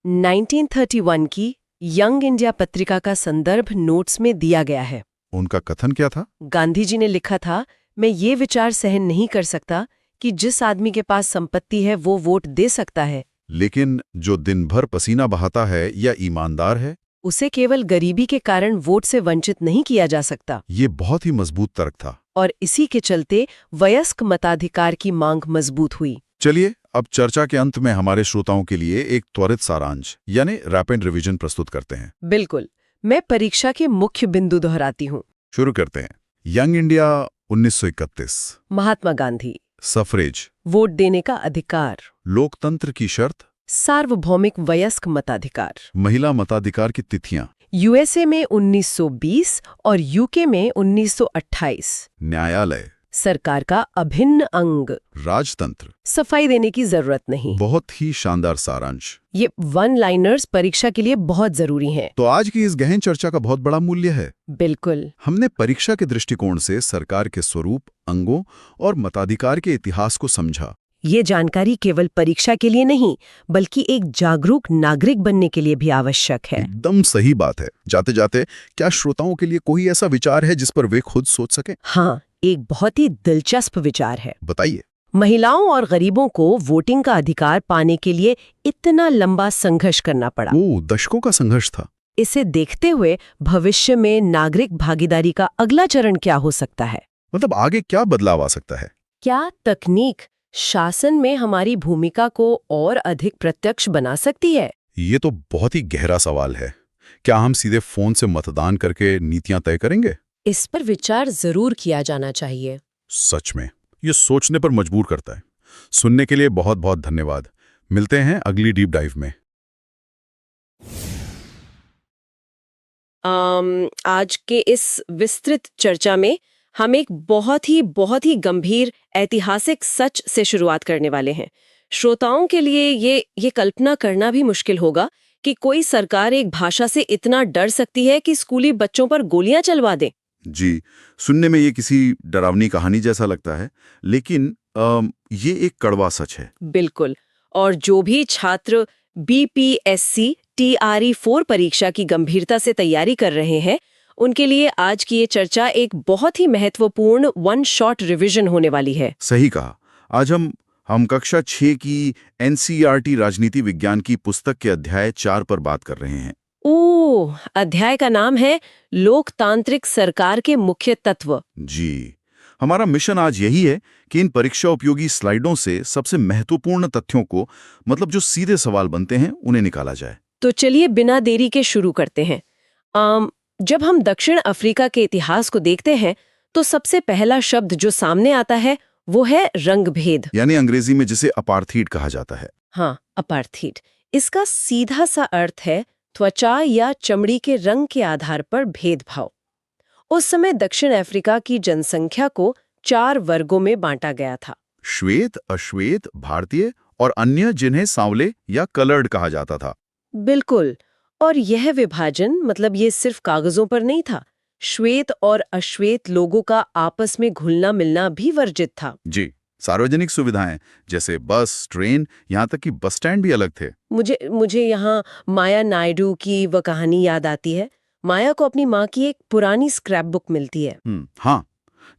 1931 की यंग इंडिया पत्रिका का संदर्भ नोट्स में दिया गया है। उनका कथन क्या था? गांधी जी ने लिखा था, मैं ये विचार सहन नहीं कर सकता कि जिस आदमी के पास संपत्ति है वो वोट दे सकता है, लेकिन जो दिन भर पसीना बहाता है या ईमानदार है, उसे केवल गरीबी के कारण वोट से वंचित नहीं किया जा सकता। ये बहुत ही मजबूत तर्क था। और इसी के चलते वयस्क मताधिकार की मांग मजबूत हुई। चलिए अब चर्चा के अंत में हमारे श्रोताओं के लिए एक त्वरित सारांश यानी रैपिड रिवीजन प्रस्तुत करते हैं। बिल्कुल, मैं परीक्षा के मुख्य बिंदु दोहराती हूँ। शुरू करते हैं। Young India 1931, Mahatma Gandhi, suffrage, vote देने का अधिकार, लोकतंत्र की शर्त, सार्वभौमिक वयस्क मताधिकार, महिला मताधिकार की तिथियां, यूएसए में 1920 और यूके में 1928, न्यायालय, सरकार का अभिन्न अंग, राजतंत्र। सफाई देने की जरूरत नहीं। बहुत ही शानदार सारांश। ये वन लाइनर्स परीक्षा के लिए बहुत जरूरी हैं। तो आज की इस गहन चर्चा का बहुत बड़ा मूल्य है। बिल्कुल। हमने परीक्षा के दृष्टिकोण से सरकार के स्वरूप, अंगों और मताधिकार के इतिहास को समझा। ये जानकारी केवल परीक्षा के लिए नहीं, बल्कि एक जागरूक नागरिक बनने के लिए भी आवश्यक है। एकदम सही बात है। जाते जाते क्या श्रोताओं के लिए कोई ऐसा विचार है जिस पर वे खुद सोच सकें? हाँ, एक बहुत ही दिलचस्प विचार है। बताइए। महिलाओं और गरीबों को वोटिंग का अधिकार पाने के लिए इतना लंबा संघर्ष करना पड़ा। दशकों का संघर्ष था। इसे देखते हुए भविष्य में नागरिक भागीदारी का अगला चरण क्या हो सकता है? मतलब आगे क्या बदलाव आ सकता है? क्या तकनीक शासन में हमारी भूमिका को और अधिक प्रत्यक्ष बना सकती है? ये तो बहुत ही गहरा सवाल है। क्या हम सीधे फोन से मतदान करके नीतियां तय करेंगे? इस पर विचार जरूर किया जाना चाहिए। सच में ये सोचने पर मजबूर करता है। सुनने के लिए बहुत बहुत धन्यवाद। मिलते हैं अगली डीप डाइव में। आज के इस विस्तृत चर्चा में हम एक बहुत ही गंभीर ऐतिहासिक सच से शुरुआत करने वाले हैं। श्रोताओं के लिए ये कल्पना करना भी मुश्किल होगा कि कोई सरकार एक भाषा से इतना डर सकती है कि स्कूली बच्चों पर गोलियां चलवा दे। जी, सुनने में ये किसी डरावनी कहानी जैसा लगता है, लेकिन ये एक कड़वा सच है। बिल्कुल। और जो भी छात्र BPSC TRE 4 परीक्षा की गंभीरता से तैयारी कर रहे हैं, उनके लिए आज की ये चर्चा एक बहुत ही महत्वपूर्ण वन शॉट रिवीजन होने वाली है। सही कहा। आज हम कक्षा 6 की NCERT राजनीति विज्ञान की पुस्तक के अध्याय 4 पर बात कर रहे हैं। अध्याय का नाम है लोकतांत्रिक सरकार के मुख्य तत्व। जी, हमारा मिशन आज यही है कि इन परीक्षा उपयोगी स्लाइडों से सबसे महत्वपूर्ण तथ्यों को, मतलब जो सीधे सवाल बनते हैं, उन्हें निकाला जाए। तो चलिए बिना देरी के शुरू करते हैं। जब हम दक्षिण अफ्रीका के इतिहास को देखते हैं तो सबसे पहला शब्द जो सामने आता है वो है रंगभेद, यानी अंग्रेजी में जिसे अपार्थीड कहा जाता है। हाँ, अपार्थीड। इसका सीधा सा अर्थ है त्वचा या चमड़ी के रंग के आधार पर भेदभाव। उस समय दक्षिण अफ्रीका की जनसंख्या को 4 वर्गों में बांटा गया था। श्वेत, अश्वेत, भारतीय और अन्य, जिन्हें सांवले या कलर्ड कहा जाता था। बिल्कुल। और यह विभाजन मतलब ये सिर्फ कागजों पर नहीं था। श्वेत और अश्वेत लोगों का आपस में घुलना मिलना भी वर्जित था। जी, सार्वजनिक सुविधाएं जैसे बस, ट्रेन, यहाँ तक कि बस स्टैंड भी अलग थे। मुझे यहाँ माया नायडू की वह कहानी याद आती है। माया को अपनी माँ की एक पुरानी स्क्रैप बुक मिलती है। हाँ,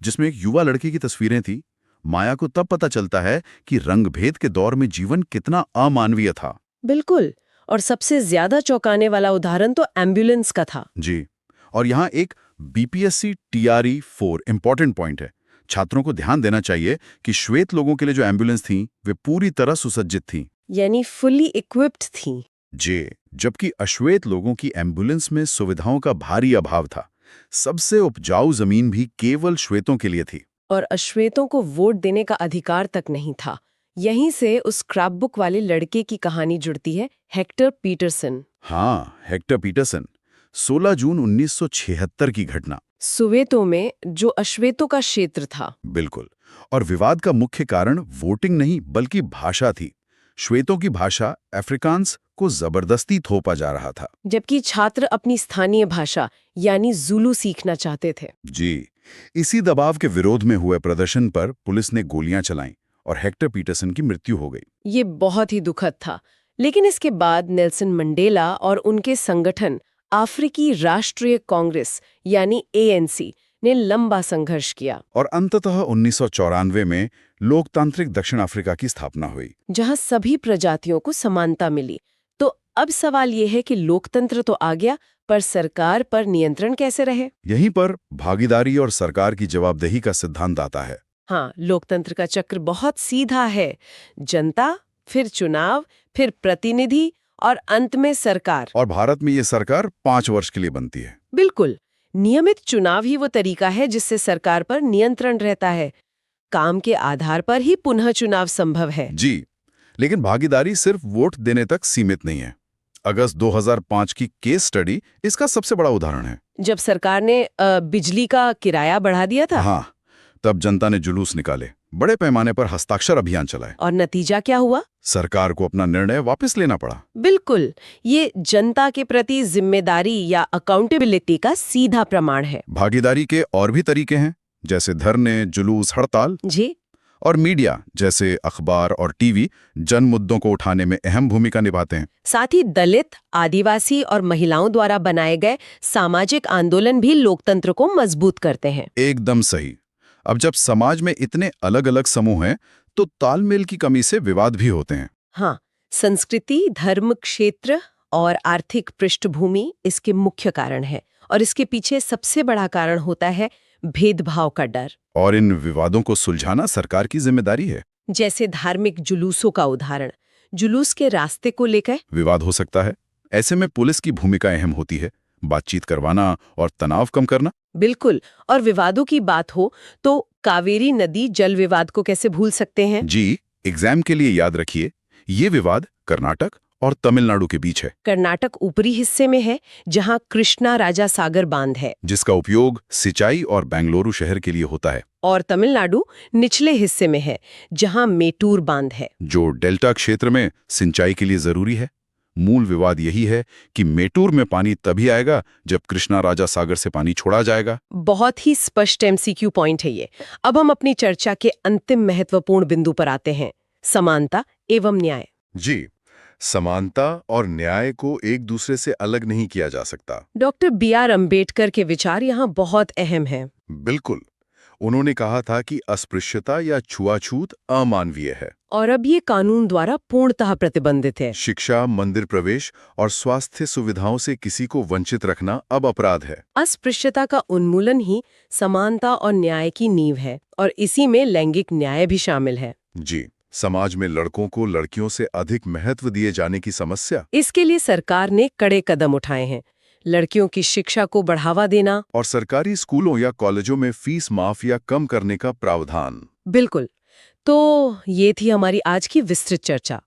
जिसमें एक युवा लड़की की तस्वीरें थी। माया को तब पता चलता है कि रंगभेद के दौर में जीवन कितना अमानवीय था। बिल्कुल। और सबसे ज्यादा चौंकाने वाला उदाहरण तो एम्बुलेंस का था। जी, और यहाँ एक BPSC TRE 4 इंपॉर्टेंट पॉइंट है। छात्रों को ध्यान देना चाहिए कि श्वेत लोगों के लिए जो एम्बुलेंस थी वे पूरी तरह सुसज्जित थी, यानी फुल्ली इक्विप्ड थी। जी, जबकि अश्वेत लोगों की एम्बुलेंस में सुविधाओं का भारी अभाव था। सबसे उपजाऊ जमीन भी केवल श्वेतों के लिए थी। और अश्वेतों को वोट देने का अधिकार तक नहीं था। यहीं से उस स्क्रैप बुक वाले लड़के की कहानी जुड़ती है, हेक्टर पीटरसन। हाँ, हेक्टर पीटरसन। 16 जून 1976 की घटना। सोवेतो में जो अश्वेतों का क्षेत्र था। बिल्कुल। और विवाद का मुख्य कारण वोटिंग नहीं बल्कि भाषा थी। श्वेतों की भाषा अफ्रीकांस को जबरदस्ती थोपा जा रहा था, जबकि छात्र अपनी स्थानीय भाषा यानी ज़ुलू सीखना चाहते थे। जी, इसी दबाव के विरोध में हुए प्रदर्शन पर पुलिस ने गोलियां चलाईं और हेक्टर पीटरसन की मृत्यु हो गई। ये बहुत ही दुखद था। लेकिन इसके बाद नेल्सन मंडेला और उनके संगठन अफ्रीकी राष्ट्रीय कांग्रेस यानी ANC ने लंबा संघर्ष किया, और अंततः 1994 में लोकतांत्रिक दक्षिण अफ्रीका की स्थापना हुई, जहां सभी प्रजातियों को समानता मिली। तो अब सवाल ये है कि लोकतंत्र तो आ गया, पर सरकार पर नियंत्रण कैसे रहे? यहीं पर भागीदारी और सरकार की जवाबदेही का सिद्धांत आता है। हाँ, लोकतंत्र का चक्र बहुत सीधा है। जनता, फिर चुनाव, फिर प्रतिनिधि और अंत में सरकार। और भारत में ये सरकार 5 वर्ष के लिए बनती है। बिल्कुल, नियमित चुनाव ही वो तरीका है जिससे सरकार पर नियंत्रण रहता है। काम के आधार पर ही पुनः चुनाव संभव है। जी, लेकिन भागीदारी सिर्फ वोट देने तक सीमित नहीं है। अगस्त 2005 की केस स्टडी इसका सबसे बड़ा उदाहरण है। जब सरकार ने बिजली का किराया बढ़ा दिया था। हाँ, तब जनता ने जुलूस निकाले, बड़े पैमाने पर हस्ताक्षर अभियान चलाए। और नतीजा क्या हुआ? सरकार को अपना निर्णय वापस लेना पड़ा। बिल्कुल, ये जनता के प्रति जिम्मेदारी या अकाउंटेबिलिटी का सीधा प्रमाण है। भागीदारी के और भी तरीके हैं, जैसे धरने, जुलूस, हड़ताल। जी। और मीडिया जैसे अखबार और टीवी जन मुद्दों को उठाने में अहम भूमिका निभाते हैं। साथ ही दलित, आदिवासी और महिलाओं द्वारा बनाए गए सामाजिक आंदोलन भी लोकतंत्र को मजबूत करते हैं। एकदम सही। अब जब समाज में इतने अलग अलग समूह हैं, तो तालमेल की कमी से विवाद भी होते हैं। हाँ, संस्कृति, धर्म, क्षेत्र और आर्थिक पृष्ठभूमि इसके मुख्य कारण है। और इसके पीछे सबसे बड़ा कारण होता है भेदभाव का डर। और इन विवादों को सुलझाना सरकार की जिम्मेदारी है। जैसे धार्मिक जुलूसों का उदाहरण, जुलूस के रास्ते को लेकर विवाद हो सकता है, ऐसे में पुलिस की भूमिका अहम होती है, बातचीत करवाना और तनाव कम करना। बिल्कुल, और विवादों की बात हो तो कावेरी नदी जल विवाद को कैसे भूल सकते हैं? जी, एग्जाम के लिए याद रखिए, ये विवाद कर्नाटक और तमिलनाडु के बीच है। कर्नाटक ऊपरी हिस्से में है, जहां कृष्णा राजा सागर बांध है, जिसका उपयोग सिंचाई और बेंगलुरु शहर के लिए होता है। और तमिलनाडु निचले हिस्से में है, जहां मेटूर बांध है, जो डेल्टा क्षेत्र में सिंचाई के लिए जरूरी है। मूल विवाद यही है कि मेटूर में पानी तभी आएगा जब कृष्णा राजा सागर से पानी छोड़ा जाएगा। बहुत ही स्पष्ट MCQ पॉइंट है ये। अब हम अपनी चर्चा के अंतिम महत्वपूर्ण बिंदु पर आते हैं, समानता एवं न्याय। जी, समानता और न्याय को एक दूसरे से अलग नहीं किया जा सकता। डॉक्टर BR अम्बेडकर के विचार यहाँ बहुत अहम हैं। बिल्कुल, उन्होंने कहा था कि अस्पृश्यता या छुआछूत अमानवीय है और अब ये कानून द्वारा पूर्णतः प्रतिबंधित है। शिक्षा, मंदिर प्रवेश और स्वास्थ्य सुविधाओं से किसी को वंचित रखना अब अपराध है। अस्पृश्यता का उन्मूलन ही समानता और न्याय की नींव है, और इसी में लैंगिक न्याय भी शामिल है। जी, समाज में लड़कों को लड़कियों से अधिक महत्व दिए जाने की समस्या, इसके लिए सरकार ने कड़े कदम उठाए हैं। लड़कियों की शिक्षा को बढ़ावा देना और सरकारी स्कूलों या कॉलेजों में फीस माफ या कम करने का प्रावधान। बिल्कुल। तो ये थी हमारी आज की विस्तृत चर्चा।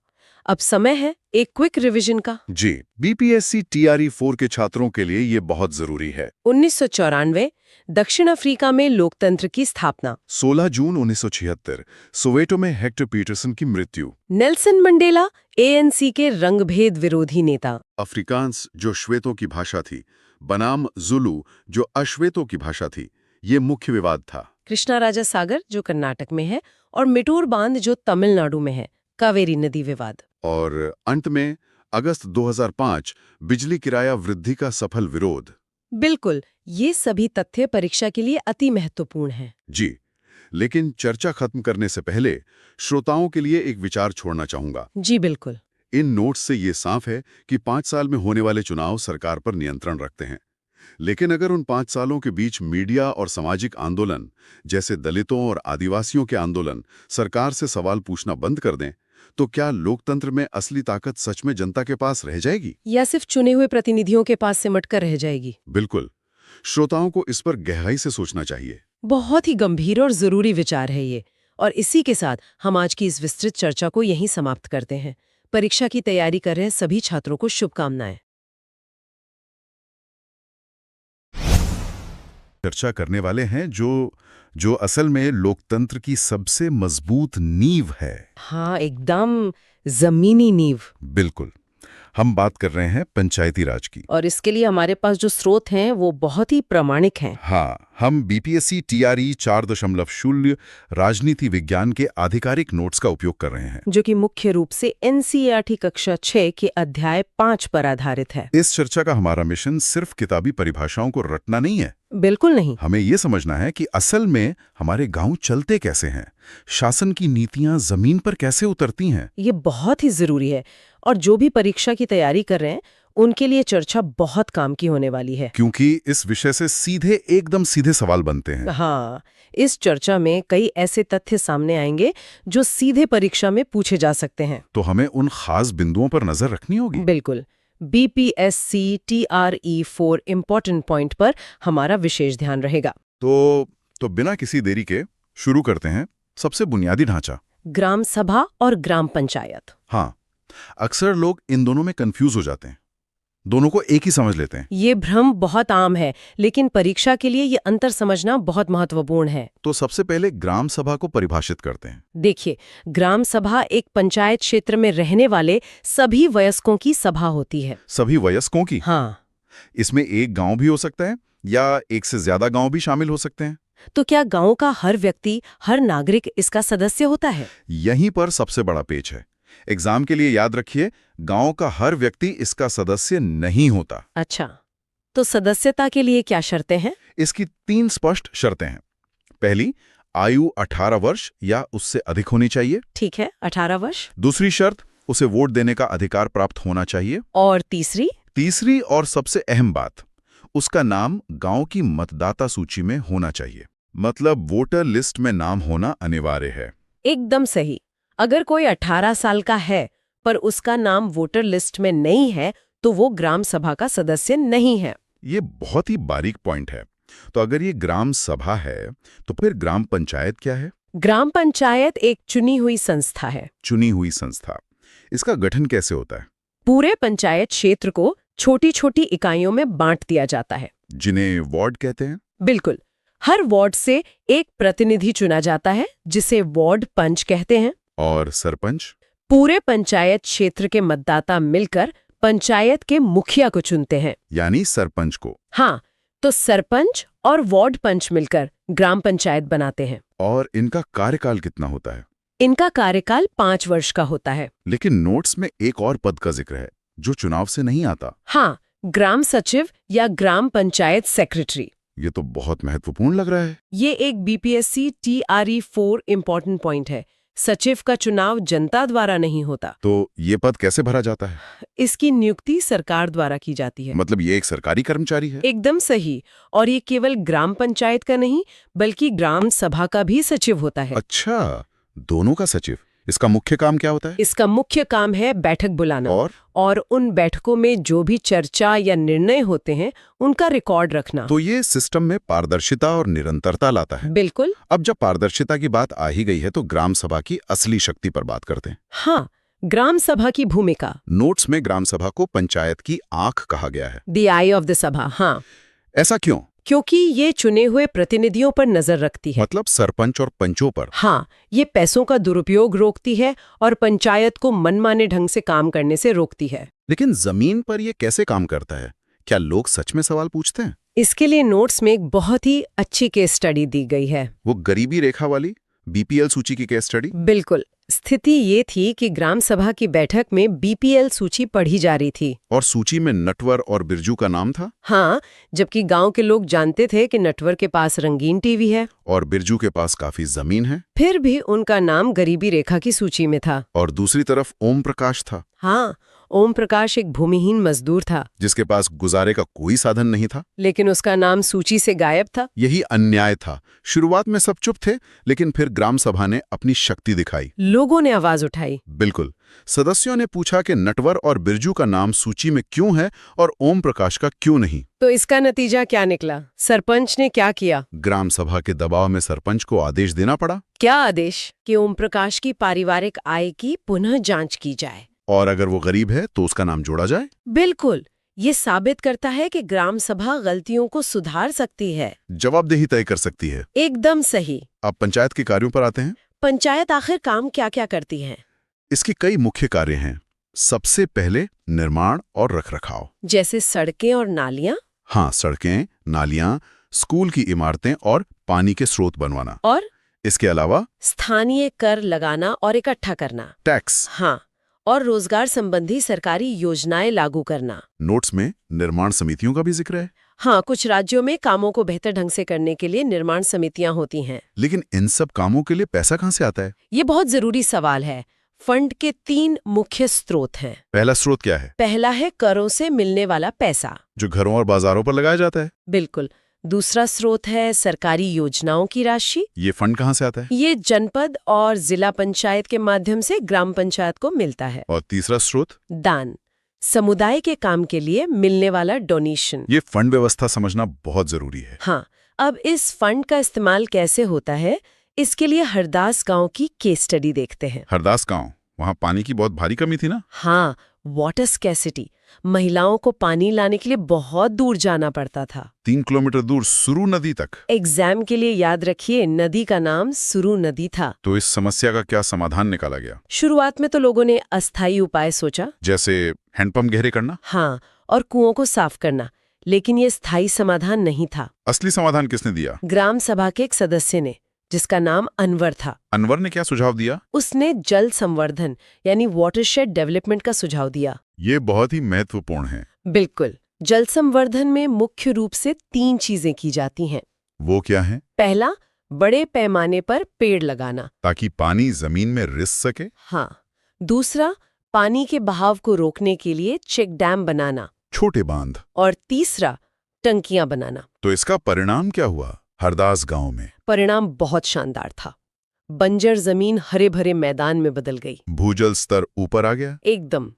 अब समय है एक क्विक रिवीजन का। जी, BPSC TRE 4 के छात्रों के लिए ये बहुत जरूरी है। 1994 दक्षिण अफ्रीका में लोकतंत्र की स्थापना। 16 जून 1976 सोवेटो में हेक्टर पीटरसन की मृत्यु। नेल्सन मंडेला ANC के रंगभेद विरोधी नेता। अफ्रीकांस जो श्वेतों की भाषा थी, बनाम जुलू जो अश्वेतों की भाषा थी, ये मुख्य विवाद था। कृष्णा राजा सागर जो कर्नाटक में है, और मेटूर बांध जो तमिलनाडु में है, कावेरी नदी विवाद। और अंत में अगस्त 2005 बिजली किराया वृद्धि का सफल विरोध। बिल्कुल, ये सभी तथ्य परीक्षा के लिए अति महत्वपूर्ण हैं। जी, लेकिन चर्चा खत्म करने से पहले श्रोताओं के लिए एक विचार छोड़ना चाहूंगा। जी बिल्कुल। इन नोट्स से ये साफ है कि 5 साल में होने वाले चुनाव सरकार पर नियंत्रण रखते हैं। लेकिन अगर उन 5 सालों के बीच मीडिया और सामाजिक आंदोलन, जैसे दलितों और आदिवासियों के आंदोलन, सरकार से सवाल पूछना बंद कर दें, तो क्या लोकतंत्र में असली ताकत सच में जनता के पास रह जाएगी, या सिर्फ चुने हुए प्रतिनिधियों के पास सिमट कर रह जाएगी? बिल्कुल, श्रोताओं को इस पर गहराई से सोचना चाहिए। बहुत ही गंभीर और जरूरी विचार है ये। और इसी के साथ हम आज की इस विस्तृत चर्चा को यहीं समाप्त करते हैं। परीक्षा की तैयारी कर रहे सभी छात्रों को शुभकामनाएं। चर्चा करने वाले हैं जो असल में लोकतंत्र की सबसे मजबूत नींव है। हाँ, एकदम जमीनी नींव। बिल्कुल। हम बात कर रहे हैं पंचायती राज की। और इसके लिए हमारे पास जो स्रोत हैं वो बहुत ही प्रामाणिक हैं। हाँ, हम बीपीएससी TRE 4.0 राजनीति विज्ञान के आधिकारिक नोट्स का उपयोग कर रहे हैं, जो कि मुख्य रूप से NCERT कक्षा 6 के अध्याय 5 पर आधारित है। इस चर्चा का हमारा मिशन सिर्फ किताबी परिभाषाओं को रटना नहीं है। बिल्कुल नहीं। हमें ये समझना है कि असल में हमारे गांव चलते कैसे हैं, शासन की नीतियां जमीन पर कैसे उतरती हैं। ये बहुत ही जरूरी है और जो भी परीक्षा की तैयारी कर रहे हैं उनके लिए चर्चा बहुत काम की होने वाली है। क्योंकि इस विषय से एकदम सीधे सवाल बनते हैं। हाँ, इस चर्चा में कई ऐसे तथ्य सामने आएंगे जो सीधे परीक्षा में पूछे जा सकते हैं। तो हमें उन खास बिंदुओं पर नजर रखनी होगी। बिल्कुल। BPSC TRE 4 इम्पोर्टेंट पॉइंट पर हमारा विशेष ध्यान रहेगा। तो बिना किसी देरी के शुरू करते हैं। सबसे बुनियादी ढांचा, ग्राम सभा और ग्राम पंचायत। हाँ, अक्सर लोग इन दोनों में कंफ्यूज हो जाते हैं, दोनों को एक ही समझ लेते हैं। ये भ्रम बहुत आम है, लेकिन परीक्षा के लिए ये अंतर समझना बहुत महत्वपूर्ण है। तो सबसे पहले ग्राम सभा को परिभाषित करते हैं। देखिए, ग्राम सभा एक पंचायत क्षेत्र में रहने वाले सभी वयस्कों की सभा होती है। सभी वयस्कों की? हाँ। इसमें एक गांव भी हो सकता है या एक से ज्यादा गांव भी शामिल हो सकते हैं? तो क्या गांव का हर व्यक्ति, हर नागरिक इसका सदस्य होता है? यहीं पर सबसे बड़ा पेच है। एग्जाम के लिए याद रखिए, गांव का हर व्यक्ति इसका सदस्य नहीं होता। अच्छा, तो सदस्यता के लिए क्या शर्तें हैं? इसकी 3 स्पष्ट शर्तें हैं। पहली, आयु 18 वर्ष या उससे अधिक होनी चाहिए। ठीक है, 18 वर्ष। दूसरी शर्त, उसे वोट देने का अधिकार प्राप्त होना चाहिए। और तीसरी और सबसे अहम बात, उसका नाम गांव की मतदाता सूची में होना चाहिए। मतलब वोटर लिस्ट में नाम होना अनिवार्य है। एकदम सही। अगर कोई 18 साल का है पर उसका नाम वोटर लिस्ट में नहीं है तो वो ग्राम सभा का सदस्य नहीं है। ये बहुत ही बारीक पॉइंट है। तो अगर ये ग्राम सभा है तो फिर ग्राम पंचायत क्या है? ग्राम पंचायत एक चुनी हुई संस्था है। चुनी हुई संस्था। इसका गठन कैसे होता है? पूरे पंचायत क्षेत्र को छोटी छोटी इकाइयों में बांट दिया जाता है, जिन्हें वार्ड कहते हैं। बिल्कुल। हर वार्ड से एक प्रतिनिधि चुना जाता है जिसे वार्ड पंच कहते हैं। और सरपंच? पूरे पंचायत क्षेत्र के मतदाता मिलकर पंचायत के मुखिया को चुनते हैं, यानी सरपंच को। हाँ, तो सरपंच और वार्ड पंच मिलकर ग्राम पंचायत बनाते हैं। और इनका कार्यकाल कितना होता है? इनका कार्यकाल 5 वर्ष का होता है। लेकिन नोट्स में एक और पद का जिक्र है जो चुनाव से नहीं आता। हाँ, ग्राम सचिव या ग्राम पंचायत सेक्रेटरी। ये तो बहुत महत्वपूर्ण लग रहा है। ये एक BPSC TRE 4 इम्पोर्टेंट पॉइंट है। सचिव का चुनाव जनता द्वारा नहीं होता। तो ये पद कैसे भरा जाता है? इसकी नियुक्ति सरकार द्वारा की जाती है। मतलब ये एक सरकारी कर्मचारी है? एकदम सही। और ये केवल ग्राम पंचायत का नहीं बल्कि ग्राम सभा का भी सचिव होता है। अच्छा, दोनों का सचिव। इसका मुख्य काम क्या होता है? इसका मुख्य काम है बैठक बुलाना और उन बैठकों में जो भी चर्चा या निर्णय होते हैं उनका रिकॉर्ड रखना। तो ये सिस्टम में पारदर्शिता और निरंतरता लाता है। बिल्कुल। अब जब पारदर्शिता की बात आ ही गई है तो ग्राम सभा की असली शक्ति पर बात करते हैं। हाँ, ग्राम सभा की भूमिका। नोट्स में ग्राम सभा को पंचायत की आंख कहा गया है। द आई ऑफ द सभा। हाँ, ऐसा क्यों? क्योंकि ये चुने हुए प्रतिनिधियों पर नजर रखती है। मतलब सरपंच और पंचों पर। हाँ, ये पैसों का दुरुपयोग रोकती है और पंचायत को मनमाने ढंग से काम करने से रोकती है। लेकिन जमीन पर ये कैसे काम करता है? क्या लोग सच में सवाल पूछते हैं? इसके लिए नोट्स में एक बहुत ही अच्छी केस स्टडी दी गई है। वो गरीबी रेखा वाली BPL सूची की केस स्टडी? बिल्कुल। स्थिति ये थी कि ग्राम सभा की बैठक में BPL सूची पढ़ी जा रही थी। और सूची में नटवर और बिरजू का नाम था? हाँ, जबकि गांव के लोग जानते थे कि नटवर के पास रंगीन टीवी है और बिरजू के पास काफी जमीन है। फिर भी उनका नाम गरीबी रेखा की सूची में था। और दूसरी तरफ ओम प्रकाश था। हाँ, ओम प्रकाश एक भूमिहीन मजदूर था जिसके पास गुजारे का कोई साधन नहीं था, लेकिन उसका नाम सूची से गायब था। यही अन्याय था। शुरुआत में सब चुप थे, लेकिन फिर ग्राम सभा ने अपनी शक्ति दिखाई। लोगों ने आवाज उठाई। बिल्कुल। सदस्यों ने पूछा कि नटवर और बिरजू का नाम सूची में क्यों है और ओम प्रकाश का क्यों नहीं। तो इसका नतीजा क्या निकला? सरपंच ने क्या किया? ग्राम सभा के दबाव में सरपंच को आदेश देना पड़ा। क्या आदेश? कि ओम प्रकाश की पारिवारिक आय की पुनः जांच की जाए और अगर वो गरीब है तो उसका नाम जोड़ा जाए। बिल्कुल। ये साबित करता है कि ग्राम सभा गलतियों को सुधार सकती है, जवाबदेही तय कर सकती है। एकदम सही। अब पंचायत के कार्यों पर आते हैं। पंचायत आखिर काम क्या क्या करती है? इसके कई मुख्य कार्य हैं। सबसे पहले निर्माण और रखरखाव। जैसे सड़कें और नालियां। हाँ, सड़कें, नालियां, स्कूल की इमारतें और पानी के स्रोत बनवाना। और इसके अलावा स्थानीय कर लगाना और इकट्ठा करना। टैक्स। हाँ, और रोजगार संबंधी सरकारी योजनाएं लागू करना। नोट्स में निर्माण समितियों का भी जिक्र है। हाँ, कुछ राज्यों में कामों को बेहतर ढंग से करने के लिए निर्माण समितियां होती हैं। लेकिन इन सब कामों के लिए पैसा कहाँ से आता है? ये बहुत जरूरी सवाल है। फंड के 3 मुख्य स्रोत हैं। पहला स्रोत क्या है? पहला है करों से मिलने वाला पैसा, जो घरों और बाजारों पर लगाया जाता है। बिल्कुल। दूसरा स्रोत है सरकारी योजनाओं की राशि। ये फंड कहाँ से आता है? ये जनपद और जिला पंचायत के माध्यम से ग्राम पंचायत को मिलता है। और तीसरा स्रोत? दान, समुदाय के काम के लिए मिलने वाला डोनेशन। ये फंड व्यवस्था समझना बहुत जरूरी है। हाँ, अब इस फंड का इस्तेमाल कैसे होता है, इसके लिए हरदास गांव की केस स्टडी देखते हैं। हरदास गांव, वहाँ पानी की बहुत भारी कमी थी ना? हाँ, वाटर स्कैसिटी। महिलाओं को पानी लाने के लिए बहुत दूर जाना पड़ता था। 3 किलोमीटर दूर सुरु नदी तक। एग्जाम के लिए याद रखिए, नदी का नाम सुरु नदी था। तो इस समस्या का क्या समाधान निकाला गया? शुरुआत में तो लोगों ने अस्थायी उपाय सोचा, जैसे हैंडपंप गहरे करना। हाँ, और कुओं को साफ करना। लेकिन ये स्थायी समाधान नहीं था। असली समाधान किसने दिया? ग्राम सभा के एक सदस्य ने, जिसका नाम अनवर था। अनवर ने क्या सुझाव दिया? उसने जल संवर्धन यानी वाटरशेड डेवलपमेंट का सुझाव दिया। ये बहुत ही महत्वपूर्ण है। बिल्कुल। जल संवर्धन में मुख्य रूप से 3 चीजें की जाती हैं। वो क्या है? पहला, बड़े पैमाने पर पेड़ लगाना, ताकि पानी जमीन में रिस सके। हाँ। दूसरा, पानी के बहाव को रोकने के लिए चेक डैम बनाना। छोटे बांध। और तीसरा, टंकियां बनाना। तो इसका परिणाम क्या हुआ हरदास गांव में? परिणाम बहुत शानदार था। बंजर जमीन हरे भरे मैदान में बदल गई। भूजल स्तर ऊपर आ गया। एकदम।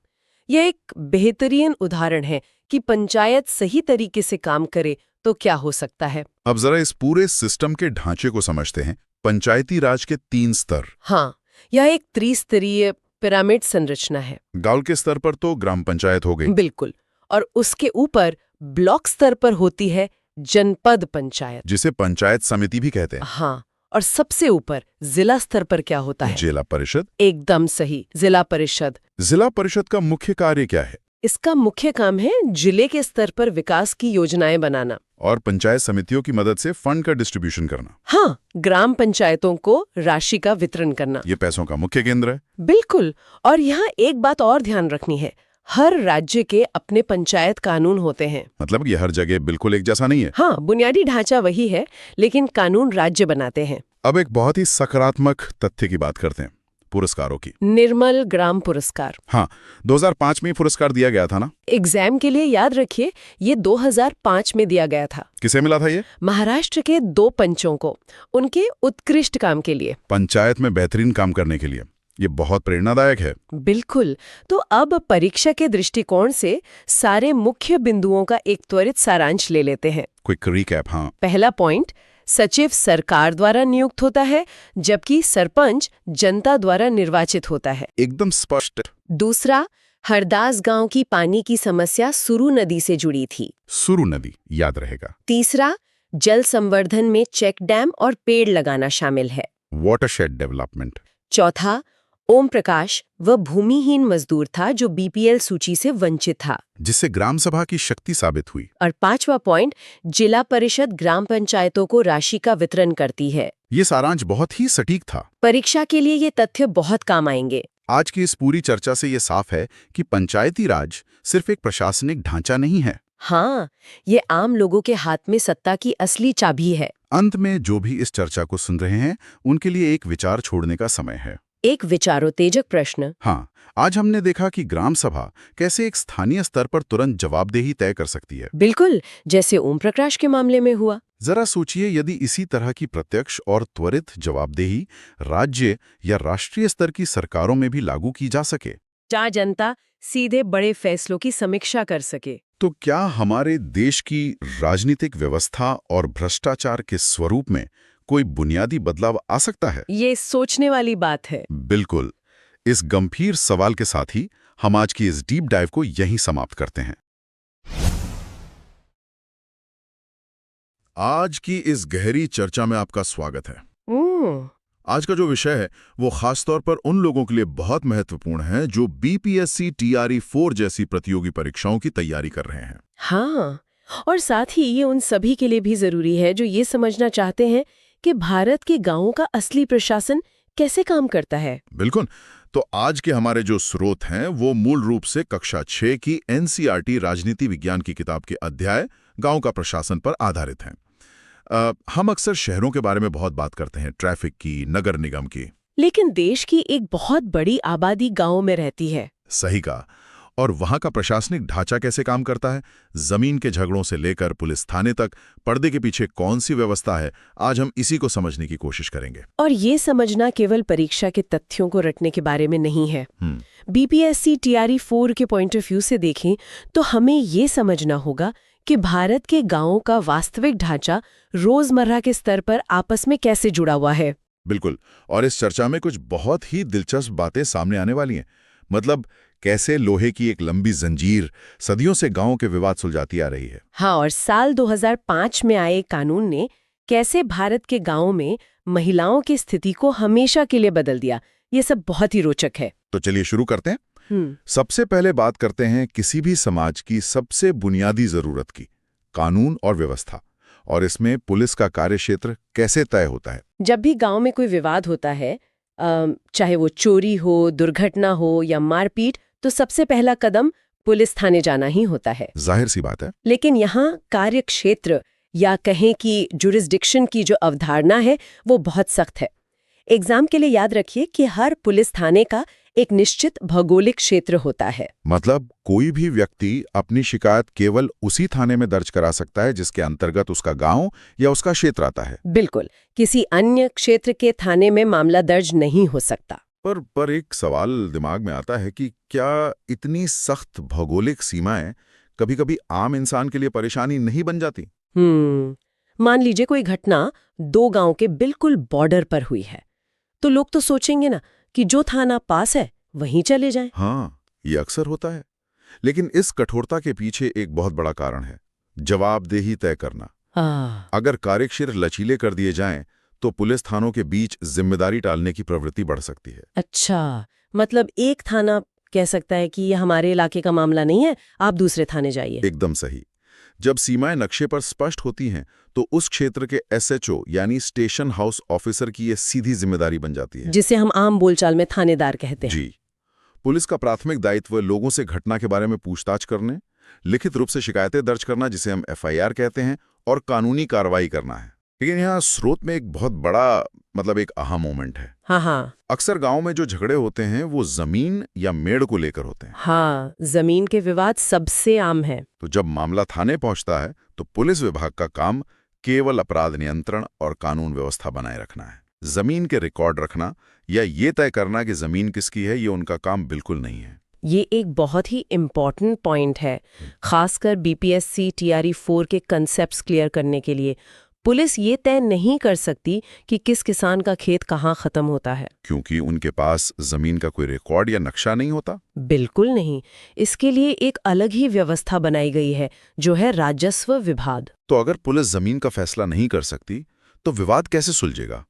यह एक बेहतरीन उदाहरण है कि पंचायत सही तरीके से काम करे तो क्या हो सकता है। अब जरा इस पूरे सिस्टम के ढांचे को समझते हैं। पंचायती राज के 3 स्तर। हाँ, यह एक त्रिस्तरीय पिरामिड संरचना है। गांव के स्तर पर तो ग्राम पंचायत हो गई। बिल्कुल। और उसके ऊपर ब्लॉक स्तर पर होती है जनपद पंचायत, जिसे पंचायत समिति भी कहते हैं। हाँ, और सबसे ऊपर जिला स्तर पर क्या होता है? जिला परिषद। एकदम सही, जिला परिषद। जिला परिषद का मुख्य कार्य क्या है? इसका मुख्य काम है जिले के स्तर पर विकास की योजनाएं बनाना और पंचायत समितियों की मदद से फंड का डिस्ट्रीब्यूशन करना। हाँ, ग्राम पंचायतों को राशि का वितरण करना। ये पैसों का मुख्य केंद्र है। बिल्कुल। और यहाँ एक बात और ध्यान रखनी है, हर राज्य के अपने पंचायत कानून होते हैं। मतलब ये हर जगह बिल्कुल एक जैसा नहीं है। हाँ, बुनियादी ढांचा वही है, लेकिन कानून राज्य बनाते हैं। अब एक बहुत ही सकारात्मक तथ्य की बात करते हैं, पुरस्कारों की। निर्मल ग्राम पुरस्कार। हाँ, 2005 में पुरस्कार दिया गया था ना? एग्जाम के लिए याद रखिए, ये 2005 में दिया गया था। किसे मिला था ये? महाराष्ट्र के 2 पंचों को, उनके उत्कृष्ट काम के लिए। पंचायत में बेहतरीन काम करने के लिए। ये बहुत प्रेरणादायक है। बिल्कुल। तो अब परीक्षा के दृष्टिकोण से सारे मुख्य बिंदुओं का एक त्वरित सारांश ले लेते हैं। Quick recap. हाँ, पहला पॉइंट, सचिव सरकार द्वारा नियुक्त होता है, जबकि सरपंच जनता द्वारा निर्वाचित होता है। एकदम स्पष्ट। दूसरा, हरदास गांव की पानी की समस्या सुरु नदी से जुड़ी थी। सुरु नदी याद रहेगा। तीसरा, जल संवर्धन में चेक डैम और पेड़ लगाना शामिल है। Watershed development. चौथा, ओम प्रकाश वह भूमिहीन मजदूर था जो बीपीएल सूची से वंचित था, जिससे ग्राम सभा की शक्ति साबित हुई। और 5वां पॉइंट, जिला परिषद ग्राम पंचायतों को राशि का वितरण करती है। ये सारांश बहुत ही सटीक था। परीक्षा के लिए ये तथ्य बहुत काम आएंगे। आज की इस पूरी चर्चा से ये साफ है कि पंचायती राज सिर्फ एक प्रशासनिक ढांचा नहीं है। हाँ, ये आम लोगों के हाथ में सत्ता की असली चाबी है। अंत में जो भी इस चर्चा को सुन रहे हैं, उनके लिए एक विचार छोड़ने का समय है। एक विचारोत्तेजक प्रश्न। हाँ, आज हमने देखा कि ग्राम सभा कैसे एक स्थानीय स्तर पर तुरंत जवाबदेही तय कर सकती है। बिल्कुल, जैसे ओम प्रकाश के मामले में हुआ। जरा सोचिए, यदि इसी तरह की प्रत्यक्ष और त्वरित जवाबदेही राज्य या राष्ट्रीय स्तर की सरकारों में भी लागू की जा सके, जहाँ जनता सीधे बड़े फैसलों की समीक्षा कर सके, तो क्या हमारे देश की राजनीतिक व्यवस्था और भ्रष्टाचार के स्वरूप में कोई बुनियादी बदलाव आ सकता है? ये सोचने वाली बात है। बिल्कुल। इस गंभीर सवाल के साथ ही हम आज की इस डीप डाइव को यहीं समाप्त करते हैं। आज की इस गहरी चर्चा में आपका स्वागत है। आज का जो विषय है वो खासतौर पर उन लोगों के लिए बहुत महत्वपूर्ण है जो बीपीएससी टीआरई 4 जैसी प्रतियोगी परीक्षाओं की तैयारी कर रहे हैं। हाँ, और साथ ही ये उन सभी के लिए भी जरूरी है जो ये समझना चाहते हैं कि भारत के गांवों का असली प्रशासन कैसे काम करता है। बिल्कुल। तो आज के हमारे जो स्रोत हैं वो मूल रूप से कक्षा 6 की एनसीईआरटी राजनीति विज्ञान की किताब के अध्याय गांव का प्रशासन पर आधारित हैं। हम अक्सर शहरों के बारे में बहुत बात करते हैं, ट्रैफिक की, नगर निगम की। लेकिन देश की एक बहुत बड़ी आबादी गांवों में रहती है। सही कहा। और वहां का प्रशासनिक ढांचा कैसे काम करता है, जमीन के झगड़ों से लेकर पुलिस थाने तक, पर्दे के पीछे कौन सी व्यवस्था है, आज हम इसी को समझने की कोशिश करेंगे। और ये समझना केवल परीक्षा के तथ्यों को रटने के बारे में नहीं है। बीपीएससी टीआरई 4 के पॉइंट ऑफ व्यू से देखें तो हमें ये समझना होगा कि भारत के गांवों का वास्तविक ढांचा रोजमर्रा के स्तर पर आपस में कैसे जुड़ा हुआ है। बिल्कुल। और इस चर्चा में कुछ बहुत ही दिलचस्प बातें सामने आने वाली हैं। मतलब कैसे लोहे की एक लंबी जंजीर सदियों से गांवों के विवाद सुलझाती आ रही है। हाँ, और साल 2005 में आए कानून ने कैसे भारत के गांवों में महिलाओं की स्थिति को हमेशा के लिए बदल दिया। ये सब बहुत ही रोचक है। तो चलिए शुरू करते हैं। सबसे पहले बात करते हैं किसी भी समाज की सबसे बुनियादी जरूरत की, कानून और व्यवस्था, और इसमें पुलिस का कार्यक्षेत्र कैसे तय होता है। जब भी गांव में कोई विवाद होता है, चाहे वो चोरी हो, दुर्घटना हो या मारपीट, तो सबसे पहला कदम पुलिस थाने जाना ही होता है। जाहिर सी बात है। लेकिन यहाँ कार्यक्षेत्र या कहें कि जुरिस्डिक्शन की जो अवधारणा है वो बहुत सख्त है। एग्जाम के लिए याद रखिए कि हर पुलिस थाने का एक निश्चित भौगोलिक क्षेत्र होता है। मतलब कोई भी व्यक्ति अपनी शिकायत केवल उसी थाने में दर्ज करा सकता है जिसके अंतर्गत उसका गांव या उसका क्षेत्र आता है। बिल्कुल, किसी अन्य क्षेत्र के थाने में मामला दर्ज नहीं हो सकता। पर एक सवाल दिमाग में आता है कि क्या इतनी सख्त भौगोलिक सीमाएं कभी-कभी आम इंसान के लिए परेशानी नहीं बन जाती? मान लीजिए कोई घटना 2 गांव के बिल्कुल बॉर्डर पर हुई है, तो लोग तो सोचेंगे ना कि जो थाना पास है वहीं चले जाएं। हाँ, ये अक्सर होता है। लेकिन इस कठोरता के पीछे एक बहुत बड़ा कारण है, जवाबदेही तय करना। अगर कार्यक्षेत्र लचीले कर दिए जाएं, तो पुलिस थानों के बीच जिम्मेदारी टालने की प्रवृत्ति बढ़ सकती है। अच्छा, मतलब एक थाना कह सकता है कि यह हमारे इलाके का मामला नहीं है, आप दूसरे थाने जाइए। एकदम सही। जब सीमाएं नक्शे पर स्पष्ट होती हैं, तो उस क्षेत्र के एसएचओ यानी स्टेशन हाउस ऑफिसर की ये सीधी जिम्मेदारी बन जाती है, जिसे हम आम बोलचाल में थानेदार कहते हैं। जी। पुलिस का प्राथमिक दायित्व लोगों से घटना के बारे में पूछताछ करने, लिखित रूप से शिकायतें दर्ज करना जिसे हम एफआईआर कहते हैं, और कानूनी कार्रवाई करना है। लेकिन यहाँ स्रोत में एक बहुत बड़ा एक अहम मोमेंट है। हाँ। अक्सर गांव में जो झगड़े होते हैं वो जमीन या मेड़ को लेकर होते हैं। हाँ, जमीन के विवाद सबसे आम है। तो जब मामला थाने पहुंचता है तो पुलिस विभाग का काम केवल अपराध नियंत्रण और कानून व्यवस्था बनाए रखना है। जमीन के रिकॉर्ड रखना या ये तय करना कि जमीन किसकी है, ये उनका काम बिल्कुल नहीं है। ये एक बहुत ही इम्पॉर्टेंट पॉइंट है, खासकर बीपीएससी टीआरई 4 के कंसेप्ट्स क्लियर करने के लिए। पुलिस ये तय नहीं कर सकती कि किस किसान का खेत कहाँ खत्म होता है, क्योंकि उनके पास जमीन का कोई रिकॉर्ड या नक्शा नहीं होता। बिल्कुल नहीं। इसके लिए एक अलग ही व्यवस्था बनाई गई है, जो है राजस्व विभाग। तो अगर पुलिस जमीन का फैसला नहीं कर सकती तो विवाद कैसे सुलझेगा?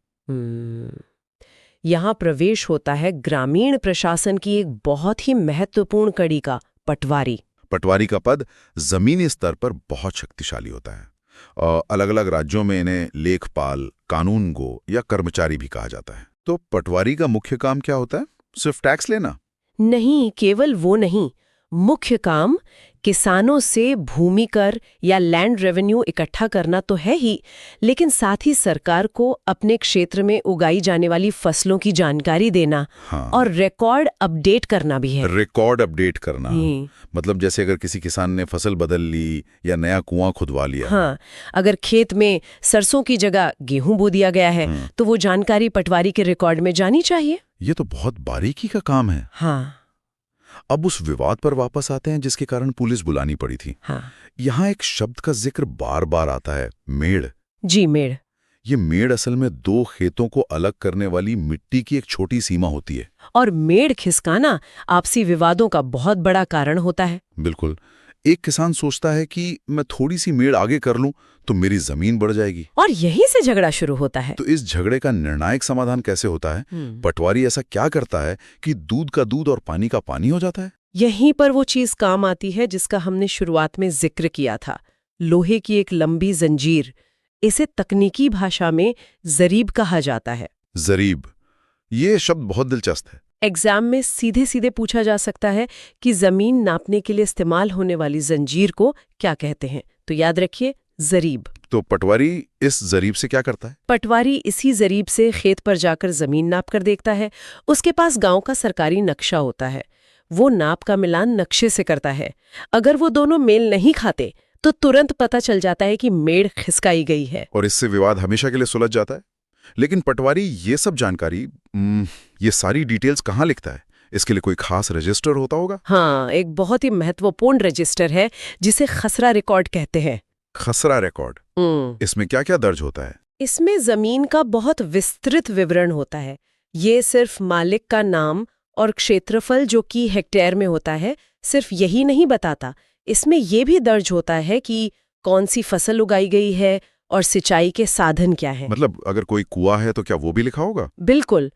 यहाँ प्रवेश होता है ग्रामीण प्रशासन की एक बहुत ही महत्वपूर्ण कड़ी का, पटवारी। पटवारी का पद जमीनी स्तर पर बहुत शक्तिशाली होता है। अलग अलग राज्यों में इन्हें लेखपाल, कानूनगो या कर्मचारी भी कहा जाता है। तो पटवारी का मुख्य काम क्या होता है? सिर्फ टैक्स लेना? नहीं, केवल वो नहीं। मुख्य काम किसानों से भूमि कर या लैंड रेवेन्यू इकट्ठा करना तो है ही, लेकिन साथ ही सरकार को अपने क्षेत्र में उगाई जाने वाली फसलों की जानकारी देना। हाँ। और रिकॉर्ड अपडेट करना भी है। रिकॉर्ड अपडेट करना मतलब जैसे अगर किसी किसान ने फसल बदल ली या नया कुआं खुदवा लिया। हाँ, अगर खेत में सरसों की जगह गेहूं बो दिया गया है तो वो जानकारी पटवारी के रिकॉर्ड में जानी चाहिए। ये तो बहुत बारीकी का काम है। हाँ। अब उस विवाद पर वापस आते हैं जिसके कारण पुलिस बुलानी पड़ी थी। हाँ। यहाँ एक शब्द का जिक्र बार बार आता है, मेड़। जी, मेड़। ये मेड़ असल में 2 खेतों को अलग करने वाली मिट्टी की एक छोटी सीमा होती है। और मेड़ खिसकाना आपसी विवादों का बहुत बड़ा कारण होता है। बिल्कुल। एक किसान सोचता है कि मैं थोड़ी सी मेड़ आगे कर लूं तो मेरी जमीन बढ़ जाएगी। और यहीं से झगड़ा शुरू होता है। तो इस झगड़े का निर्णायक समाधान कैसे होता है? पटवारी ऐसा क्या करता है कि दूध का दूध और पानी का पानी हो जाता है? यहीं पर वो चीज काम आती है जिसका हमने शुरुआत में जिक्र किया था, लोहे की एक लंबी जंजीर। इसे तकनीकी भाषा में जरीब कहा जाता है। जरीब, ये शब्द बहुत दिलचस्प है। एग्जाम में सीधे सीधे पूछा जा सकता है कि जमीन नापने के लिए इस्तेमाल होने वाली जंजीर को क्या कहते हैं, तो याद रखिए जरीब। तो पटवारी इस जरीब से क्या करता है? पटवारी इसी जरीब से खेत पर जाकर जमीन नाप कर देखता है। उसके पास गांव का सरकारी नक्शा होता है, वो नाप का मिलान नक्शे से करता है। अगर वो दोनों मेल नहीं खाते तो तुरंत पता चल जाता है कि मेड़ खिसकाई गई है। और इससे विवाद हमेशा के लिए सुलझ जाता है। लेकिन पटवारी ये सब जानकारी, ये सारी डिटेल्स कहाँ लिखता है? इसके लिए कोई खास रजिस्टर होता होगा? हाँ, एक बहुत ही महत्वपूर्ण रजिस्टर है जिसे खसरा रिकॉर्ड कहते हैं। खसरा रिकॉर्ड, इसमें क्या क्या दर्ज होता है? इसमें जमीन का बहुत विस्तृत विवरण होता है। ये सिर्फ मालिक का नाम और क्षेत्रफल, जो कि हेक्टेयर में होता है, सिर्फ यही नहीं बताता। इसमें यह भी दर्ज होता है कि कौन सी फसल उगाई गई है और सिंचाई के साधन क्या हैं। मतलब अगर कोई कुआं है तो क्या वो भी लिखा होगा? बिल्कुल,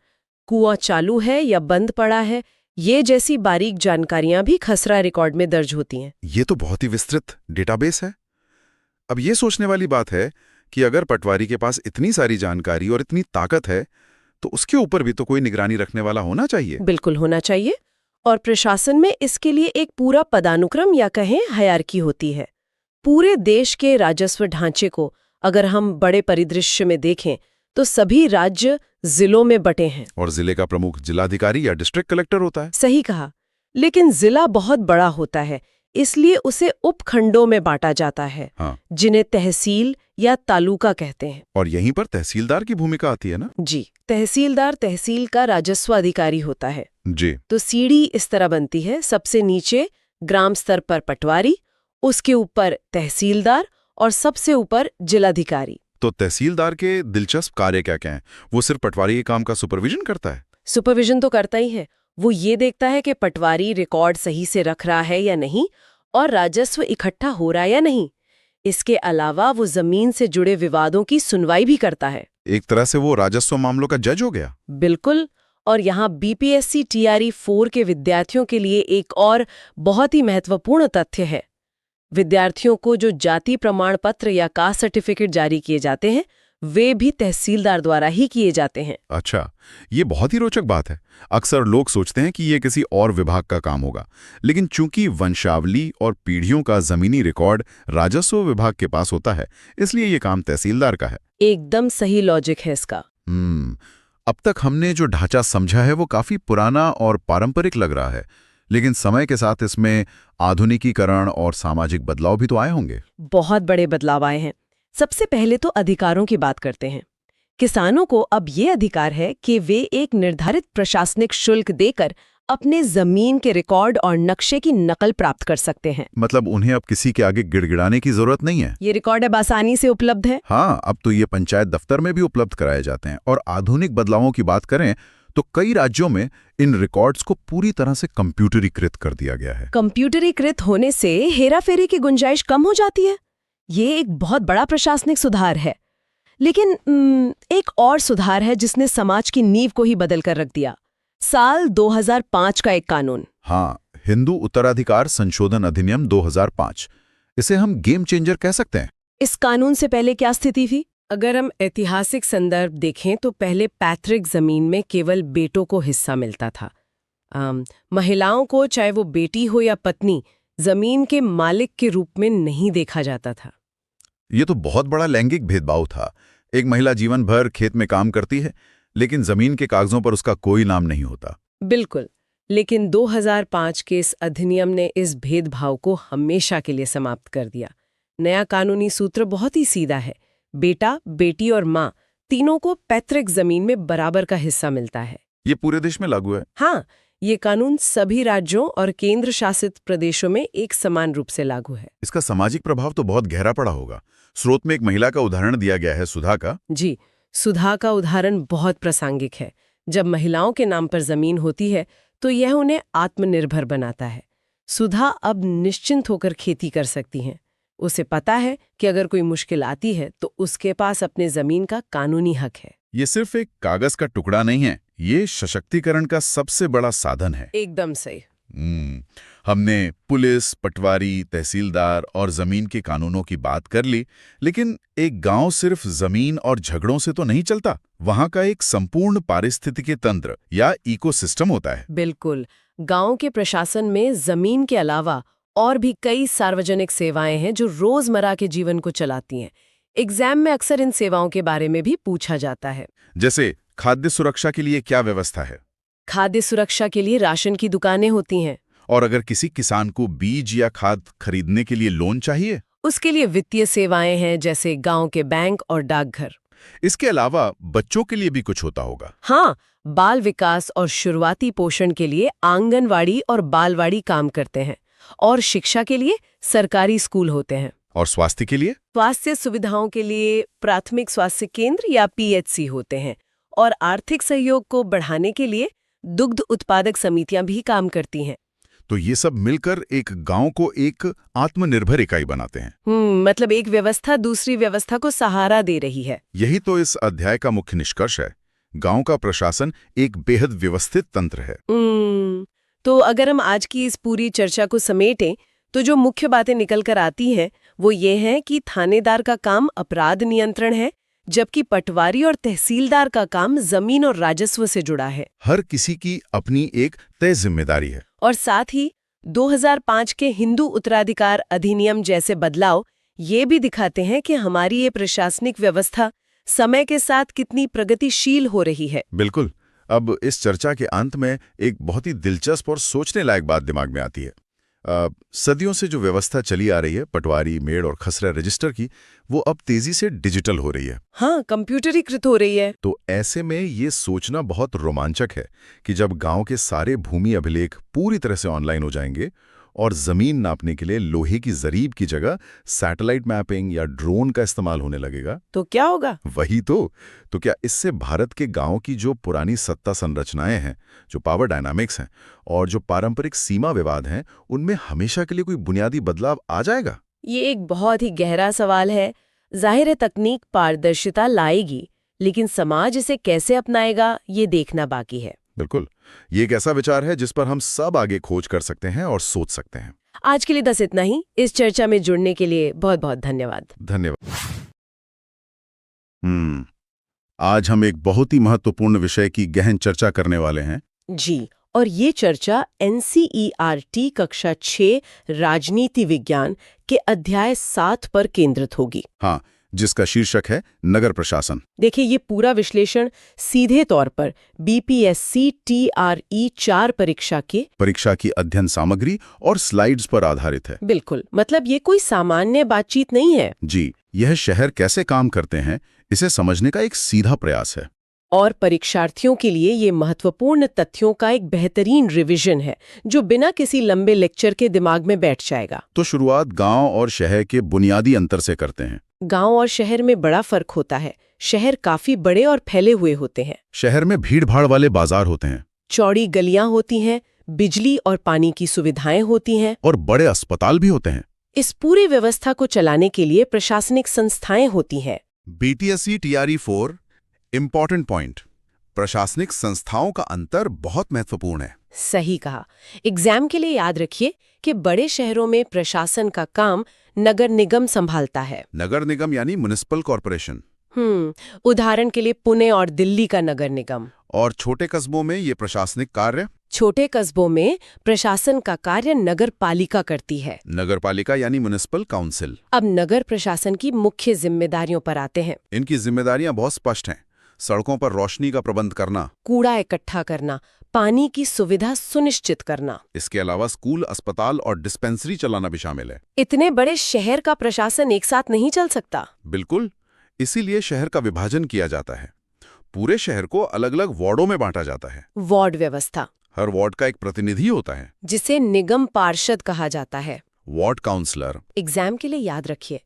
कुआं चालू है या बंद पड़ा है, ये जैसी बारीक जानकारियां भी खसरा रिकॉर्ड में दर्ज होती हैं। ये तो बहुत ही विस्तृत डेटाबेस है। अब ये सोचने वाली बात है कि अगर पटवारी के पास इतनी सारी जानकारी और इतनी ताकत है तो उसके ऊपर भी तो कोई निगरानी रखने वाला होना चाहिए। बिल्कुल होना चाहिए। और प्रशासन में इसके लिए एक पूरा पदानुक्रम या कहें हायरार्की होती है। पूरे देश के राजस्व ढांचे को अगर हम बड़े परिदृश्य में देखें तो सभी राज्य जिलों में बटे हैं। और जिले का प्रमुख जिलाधिकारी या डिस्ट्रिक्ट कलेक्टर होता है। सही कहा। लेकिन जिला बहुत बड़ा होता है, इसलिए उसे उपखंडों में बांटा जाता है। हाँ। जिन्हें तहसील या तालुका कहते हैं। और यहीं पर तहसीलदार की भूमिका आती है ना? जी, तहसीलदार तहसील का राजस्व अधिकारी होता है। जी। तो सीढ़ी इस तरह बनती है, सबसे नीचे ग्राम स्तर पर पटवारी, उसके ऊपर तहसीलदार और सबसे ऊपर जिलाधिकारी। तो तहसीलदार के दिलचस्प कार्य क्या क्या हैं? वो सिर्फ पटवारी के काम का सुपरविजन करता है? सुपरविजन तो करता ही है। वो ये देखता है कि पटवारी रिकॉर्ड सही से रख रहा है या नहीं और राजस्व इकट्ठा हो रहा है या नहीं। इसके अलावा वो जमीन से जुड़े विवादों की सुनवाई भी करता है। एक तरह से वो राजस्व मामलों का जज हो गया। बिल्कुल। और यहाँ बीपीएससी टीआरई 4 के विद्यार्थियों के लिए एक और बहुत ही महत्वपूर्ण तथ्य है। विद्यार्थियों को जो जाति प्रमाण पत्र या कास्ट सर्टिफिकेट जारी किए जाते हैं वे भी तहसीलदार द्वारा ही किए जाते हैं। अच्छा, ये बहुत ही रोचक बात है। अक्सर लोग सोचते हैं कि ये किसी और विभाग का काम होगा, लेकिन चूंकि वंशावली और पीढ़ियों का जमीनी रिकॉर्ड राजस्व विभाग के पास होता है, इसलिए ये काम तहसीलदार का है। एकदम सही लॉजिक है इसका। अब तक हमने जो ढांचा समझा है वो काफी पुराना और पारंपरिक लग रहा है, लेकिन समय के साथ इसमें आधुनिकीकरण और सामाजिक बदलाव भी तो आए होंगे। बहुत बड़े बदलाव आए हैं। सबसे पहले तो अधिकारों की बात करते हैं। किसानों को अब ये अधिकार है कि वे एक निर्धारित प्रशासनिक शुल्क देकर अपने जमीन के रिकॉर्ड और नक्शे की नकल प्राप्त कर सकते हैं। मतलब उन्हें अब किसी के आगे गिड़गिड़ाने की जरूरत नहीं है। ये रिकॉर्ड अब आसानी से उपलब्ध है। हाँ, अब तो ये पंचायत दफ्तर में भी उपलब्ध कराए जाते हैं। और आधुनिक बदलावों की बात करें तो कई राज्यों में इन रिकॉर्ड्स को पूरी तरह से कंप्यूटरीकृत कर दिया गया है। कंप्यूटरीकृत होने से हेराफेरी की गुंजाइश कम हो जाती है। ये एक बहुत बड़ा प्रशासनिक सुधार है। लेकिन एक और सुधार है जिसने समाज की नींव को ही बदल कर रख दिया। साल 2005 का एक कानून। हाँ, हिंदू उत्तराधिकार संशोधन अधिनियम 2005। इसे हम गेम चेंजर कह सकते हैं। इस कानून से पहले क्या स्थिति थी? अगर हम ऐतिहासिक संदर्भ देखें तो पहले पैतृक जमीन में केवल बेटों को हिस्सा मिलता था। महिलाओं को, चाहे वो बेटी हो या पत्नी, जमीन के मालिक के रूप में नहीं देखा जाता था। ये तो बहुत बड़ा लैंगिक भेदभाव था। एक महिला जीवन भर खेत में काम करती है, लेकिन जमीन के कागजों पर उसका कोई नाम नहीं होता। बिल्कुल। लेकिन 2005 के इस अधिनियम ने इस भेदभाव को हमेशा के लिए समाप्त कर दिया। नया कानूनी सूत्र बहुत ही सीधा है। बेटा, बेटी और माँ तीनों को पैतृक जमीन में बराबर का हिस्सा मिलता है। ये पूरे देश में लागू है? हाँ, ये कानून सभी राज्यों और केंद्र शासित प्रदेशों में एक समान रूप से लागू है। इसका सामाजिक प्रभाव तो बहुत गहरा पड़ा होगा। स्रोत में एक महिला का उदाहरण दिया गया है, सुधा का। जी, सुधा का उदाहरण बहुत प्रासंगिक है। जब महिलाओं के नाम पर जमीन होती है तो यह उन्हें आत्मनिर्भर बनाता है। सुधा अब निश्चिंत होकर खेती कर सकती हैं। उसे पता है कि अगर कोई मुश्किल आती है तो उसके पास अपने जमीन का कानूनी हक है। ये सिर्फ एक कागज का टुकड़ा नहीं है, ये सशक्तिकरण का सबसे बड़ा साधन है। एकदम सही। हमने पुलिस, पटवारी, तहसीलदार और जमीन के कानूनों की बात कर ली, लेकिन एक गांव सिर्फ जमीन और झगड़ों से तो नहीं चलता। वहां का एक संपूर्ण पारिस्थितिकी तंत्र या इकोसिस्टम होता है। बिल्कुल। गांव के प्रशासन में जमीन के अलावा और भी कई सार्वजनिक सेवाएं हैं जो रोजमर्रा के जीवन को चलाती हैं। एग्जाम में अक्सर इन सेवाओं के बारे में भी पूछा जाता है। जैसे खाद्य सुरक्षा के लिए क्या व्यवस्था है? खाद्य सुरक्षा के लिए राशन की दुकानें होती हैं। और अगर किसी किसान को बीज या खाद खरीदने के लिए लोन चाहिए? उसके लिए वित्तीय सेवाएं हैं, जैसे गांव के बैंक और डाकघर। इसके अलावा बच्चों के लिए भी कुछ होता होगा। हाँ, बाल विकास और शुरुआती पोषण के लिए आंगनवाड़ी और बालवाड़ी काम करते हैं। और शिक्षा के लिए सरकारी स्कूल होते हैं। और स्वास्थ्य के लिए? स्वास्थ्य सुविधाओं के लिए प्राथमिक स्वास्थ्य केंद्र या पीएचसी होते हैं। और आर्थिक सहयोग को बढ़ाने के लिए दुग्ध उत्पादक समितियां भी काम करती हैं। तो ये सब मिलकर एक गांव को एक आत्मनिर्भर इकाई बनाते हैं। मतलब एक व्यवस्था दूसरी व्यवस्था को सहारा दे रही है। यही तो इस अध्याय का मुख्य निष्कर्ष है। गांव का प्रशासन एक बेहद व्यवस्थित तंत्र है। तो अगर हम आज की इस पूरी चर्चा को समेटें तो जो मुख्य बातें निकल कर आती हैं वो ये हैं कि थानेदार का काम अपराध नियंत्रण है, जबकि पटवारी और तहसीलदार का काम जमीन और राजस्व से जुड़ा है। हर किसी की अपनी एक तय जिम्मेदारी है। और साथ ही 2005 के हिंदू उत्तराधिकार अधिनियम जैसे बदलाव ये भी दिखाते हैं कि हमारी ये प्रशासनिक व्यवस्था समय के साथ कितनी प्रगतिशील हो रही है। बिल्कुल। अब इस चर्चा के अंत में एक बहुत ही दिलचस्प और सोचने लायक बात दिमाग में आती है। सदियों से जो व्यवस्था चली आ रही है, पटवारी, मेड़ और खसरा रजिस्टर की, वो अब तेजी से डिजिटल हो रही है। हाँ, कंप्यूटरीकृत हो रही है। तो ऐसे में ये सोचना बहुत रोमांचक है कि जब गांव के सारे भूमि अभिलेख पूरी तरह से ऑनलाइन हो जाएंगे और जमीन नापने के लिए लोहे की जरीब की जगह सैटेलाइट मैपिंग या ड्रोन का इस्तेमाल होने लगेगा, तो क्या होगा? वही तो क्या इससे भारत के गांव की जो पुरानी सत्ता संरचनाएं हैं, जो पावर डायनामिक्स हैं और जो पारंपरिक सीमा विवाद हैं, उनमें हमेशा के लिए कोई बुनियादी बदलाव आ जाएगा? ये एक बहुत ही गहरा सवाल है। जाहिर है तकनीक पारदर्शिता लाएगी, लेकिन समाज इसे कैसे अपनाएगा ये देखना बाकी है। बिल्कुल। ये एक ऐसा विचार है जिस पर हम सब आगे खोज कर सकते हैं और सोच सकते हैं। आज के लिए बस इतना ही। इस चर्चा में जुड़ने के लिए बहुत बहुत धन्यवाद। धन्यवाद। आज हम एक बहुत ही महत्वपूर्ण विषय की गहन चर्चा करने वाले हैं। जी, और ये चर्चा NCERT कक्षा 6 राजनीति विज्ञान के अध्याय 7 पर केंद्रित होगी। हाँ, जिसका शीर्षक है नगर प्रशासन। देखिए, ये पूरा विश्लेषण सीधे तौर पर BPSC TRE 4 परीक्षा की अध्ययन सामग्री और स्लाइड्स पर आधारित है। बिल्कुल, मतलब ये कोई सामान्य बातचीत नहीं है। जी, यह शहर कैसे काम करते हैं इसे समझने का एक सीधा प्रयास है। और परीक्षार्थियों के लिए ये महत्वपूर्ण तथ्यों का एक बेहतरीन रिवीजन है जो बिना किसी लंबे लेक्चर के दिमाग में बैठ जाएगा। तो शुरुआत गांव और शहर के बुनियादी अंतर से करते हैं। गांव और शहर में बड़ा फर्क होता है। शहर काफी बड़े और फैले हुए होते हैं। शहर में भीड़-भाड़ वाले बाजार होते हैं, चौड़ी गलियां होती हैं, बिजली और पानी की सुविधाएं होती हैं और बड़े अस्पताल भी होते हैं। इस पूरी व्यवस्था को चलाने के लिए प्रशासनिक संस्थाएं होती हैं। BPSC TRE 4 important point. प्रशासनिक संस्थाओं का अंतर बहुत महत्वपूर्ण है। सही कहा। एग्जाम के लिए याद रखिए कि बड़े शहरों में प्रशासन का काम नगर निगम संभालता है। नगर निगम यानी म्युनिसिपल कॉर्पोरेशन। उदाहरण के लिए पुणे और दिल्ली का नगर निगम। और छोटे कस्बों में ये प्रशासनिक कार्य? छोटे कस्बों में प्रशासन का कार्य नगर पालिका करती है। नगर पालिका यानी म्युनिसिपल काउंसिल। अब नगर प्रशासन की मुख्य जिम्मेदारियों पर आते हैं। इनकी जिम्मेदारियां बहुत स्पष्ट हैं। सड़कों पर रोशनी का प्रबंध करना, कूड़ा इकट्ठा करना, पानी की सुविधा सुनिश्चित करना। इसके अलावा स्कूल, अस्पताल और डिस्पेंसरी चलाना भी शामिल है। इतने बड़े शहर का प्रशासन एक साथ नहीं चल सकता। बिल्कुल, इसीलिए शहर का विभाजन किया जाता है। पूरे शहर को अलग अलग वार्डों में बांटा जाता है। वार्ड व्यवस्था। हर वार्ड का एक प्रतिनिधि होता है जिसे निगम पार्षद कहा जाता है। Ward councillor. एग्जाम के लिए याद रखिए,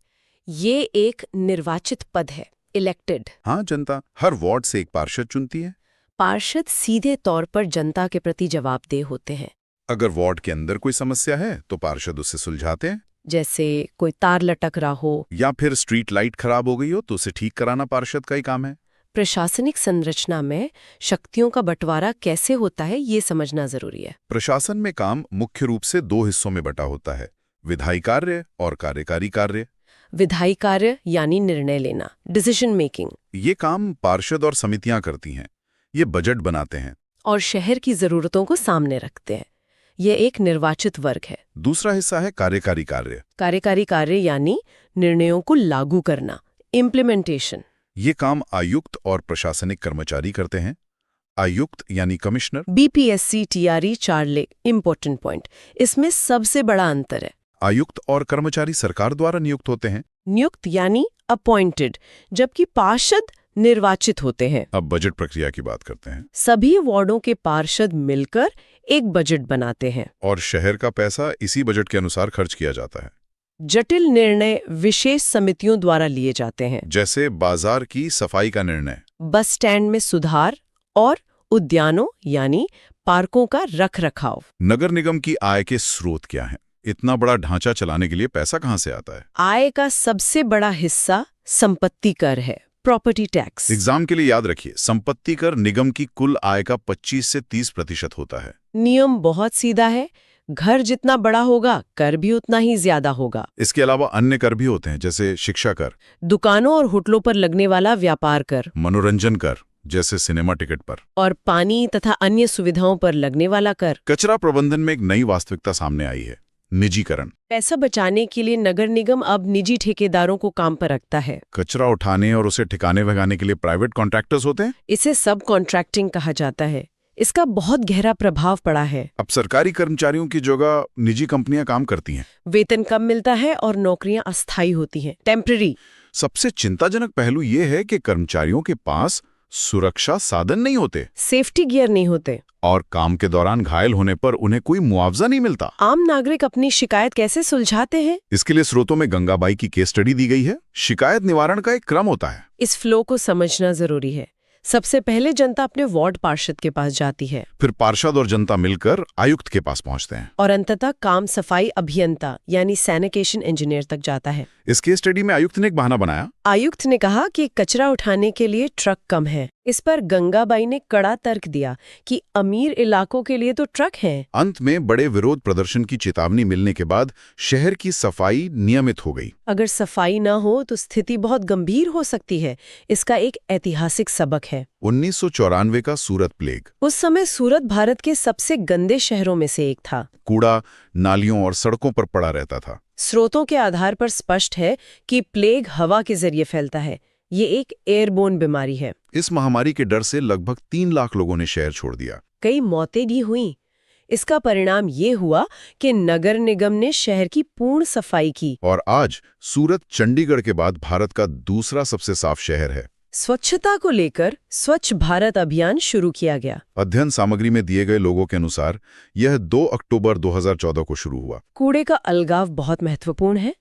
ये एक निर्वाचित पद है, इलेक्टेड। हाँ, जनता हर वार्ड से एक पार्षद चुनती है। पार्षद सीधे तौर पर जनता के प्रति जवाबदेह होते हैं। अगर वार्ड के अंदर कोई समस्या है तो पार्षद उसे सुलझाते हैं। जैसे कोई तार लटक रहा हो या फिर स्ट्रीट लाइट खराब हो गई हो तो उसे ठीक कराना पार्षद का ही काम है। प्रशासनिक संरचना में शक्तियों का बंटवारा कैसे होता है ये समझना जरूरी है। प्रशासन में काम मुख्य रूप से 2 हिस्सों में बटा होता है, विधायी कार्य और कार्यकारी कार्य। विधायी कार्य यानी निर्णय लेना, डिसीजन मेकिंग, ये काम पार्षद और समितियां करती हैं। ये बजट बनाते हैं और शहर की जरूरतों को सामने रखते हैं। ये एक निर्वाचित वर्ग है। दूसरा हिस्सा है कार्यकारी कार्य। कार्यकारी कार्य यानी निर्णयों को लागू करना, इम्प्लीमेंटेशन। ये काम आयुक्त और प्रशासनिक कर्मचारी करते हैं। आयुक्त यानी कमिश्नर। बीपीएससी टीआरई 4 लेख इंपॉर्टेंट पॉइंट, इसमें सबसे बड़ा अंतर है। आयुक्त और कर्मचारी सरकार द्वारा नियुक्त होते हैं। नियुक्त यानी अपॉइंटेड, जबकि पार्षद निर्वाचित होते हैं। अब बजट प्रक्रिया की बात करते हैं। सभी वार्डों के पार्षद मिलकर एक बजट बनाते हैं और शहर का पैसा इसी बजट के अनुसार खर्च किया जाता है। जटिल निर्णय विशेष समितियों द्वारा लिए जाते हैं, जैसे बाजार की सफाई का निर्णय, बस स्टैंड में सुधार और उद्यानों यानी पार्कों का रखरखाव। नगर निगम की आय के स्रोत क्या हैं? इतना बड़ा ढांचा चलाने के लिए पैसा कहाँ से आता है? आय का सबसे बड़ा हिस्सा संपत्ति कर है, प्रॉपर्टी टैक्स। एग्जाम के लिए याद रखिए, संपत्ति कर निगम की कुल आय का 25 से 30% होता है। नियम बहुत सीधा है, घर जितना बड़ा होगा कर भी उतना ही ज्यादा होगा। इसके अलावा अन्य कर भी होते हैं, जैसे शिक्षा कर, दुकानों और होटलों पर लगने वाला व्यापार कर, मनोरंजन कर जैसे सिनेमा टिकट पर, और पानी तथा अन्य सुविधाओं पर लगने वाला कर। कचरा प्रबंधन में एक नई वास्तविकता सामने आई है, निजीकरण। पैसा बचाने के लिए नगर निगम अब निजी ठेकेदारों को काम पर रखता है। कचरा उठाने और उसे ठिकाने भगाने के लिए प्राइवेट कॉन्ट्रैक्टर्स होते हैं। इसे सब कॉन्ट्रैक्टिंग कहा जाता है। इसका बहुत गहरा प्रभाव पड़ा है। अब सरकारी कर्मचारियों की जगह निजी कंपनियां काम करती हैं। वेतन कम मिलता है और नौकरियां अस्थायी होती हैं, टेम्पररी। सबसे चिंताजनक पहलू ये है कि कर्मचारियों के पास सुरक्षा साधन नहीं होते, सेफ्टी गियर नहीं होते, और काम के दौरान घायल होने पर उन्हें कोई मुआवजा नहीं मिलता। आम नागरिक अपनी शिकायत कैसे सुलझाते हैं? इसके लिए स्रोतों में गंगाबाई की केस स्टडी दी गई है। शिकायत निवारण का एक क्रम होता है। इस फ्लो को समझना जरूरी है। सबसे पहले जनता अपने वार्ड पार्षद के पास जाती है, फिर पार्षद और जनता मिलकर आयुक्त के पास पहुंचते हैं, और अंततः काम सफाई अभियंता यानी सैनिटेशन इंजीनियर तक जाता है। इस केस स्टडी में आयुक्त ने एक बहाना बनाया। आयुक्त ने कहा कि कचरा उठाने के लिए ट्रक कम है। इस पर गंगाबाई ने कड़ा तर्क दिया कि अमीर इलाकों के लिए तो ट्रक हैं। अंत में बड़े विरोध प्रदर्शन की चेतावनी मिलने के बाद शहर की सफाई नियमित हो गई। अगर सफाई न हो तो स्थिति बहुत गंभीर हो सकती है। इसका एक ऐतिहासिक सबक है 1994 का सूरत प्लेग। उस समय सूरत भारत के सबसे गंदे शहरों में से एक था। कूड़ा नालियों और सड़कों पर पड़ा रहता था। स्रोतों के आधार पर स्पष्ट है कि प्लेग हवा के जरिए फैलता है। ये एक एयरबोर्न बीमारी है। इस महामारी के डर से लगभग 3 लाख लोगों ने शहर छोड़ दिया। कई मौतें भी हुईं। इसका परिणाम ये हुआ कि नगर निगम ने शहर की पूर्ण सफाई की, और आज सूरत चंडीगढ़ के बाद भारत का दूसरा सबसे साफ शहर है। स्वच्छता को लेकर स्वच्छ भारत अभियान शुरू किया गया। अध्ययन सामग्री में दिए गए लोगों के अनुसार यह 2 अक्टूबर 2014 को शुरू हुआ। कूड़े का अलगाव बहुत महत्वपूर्ण है।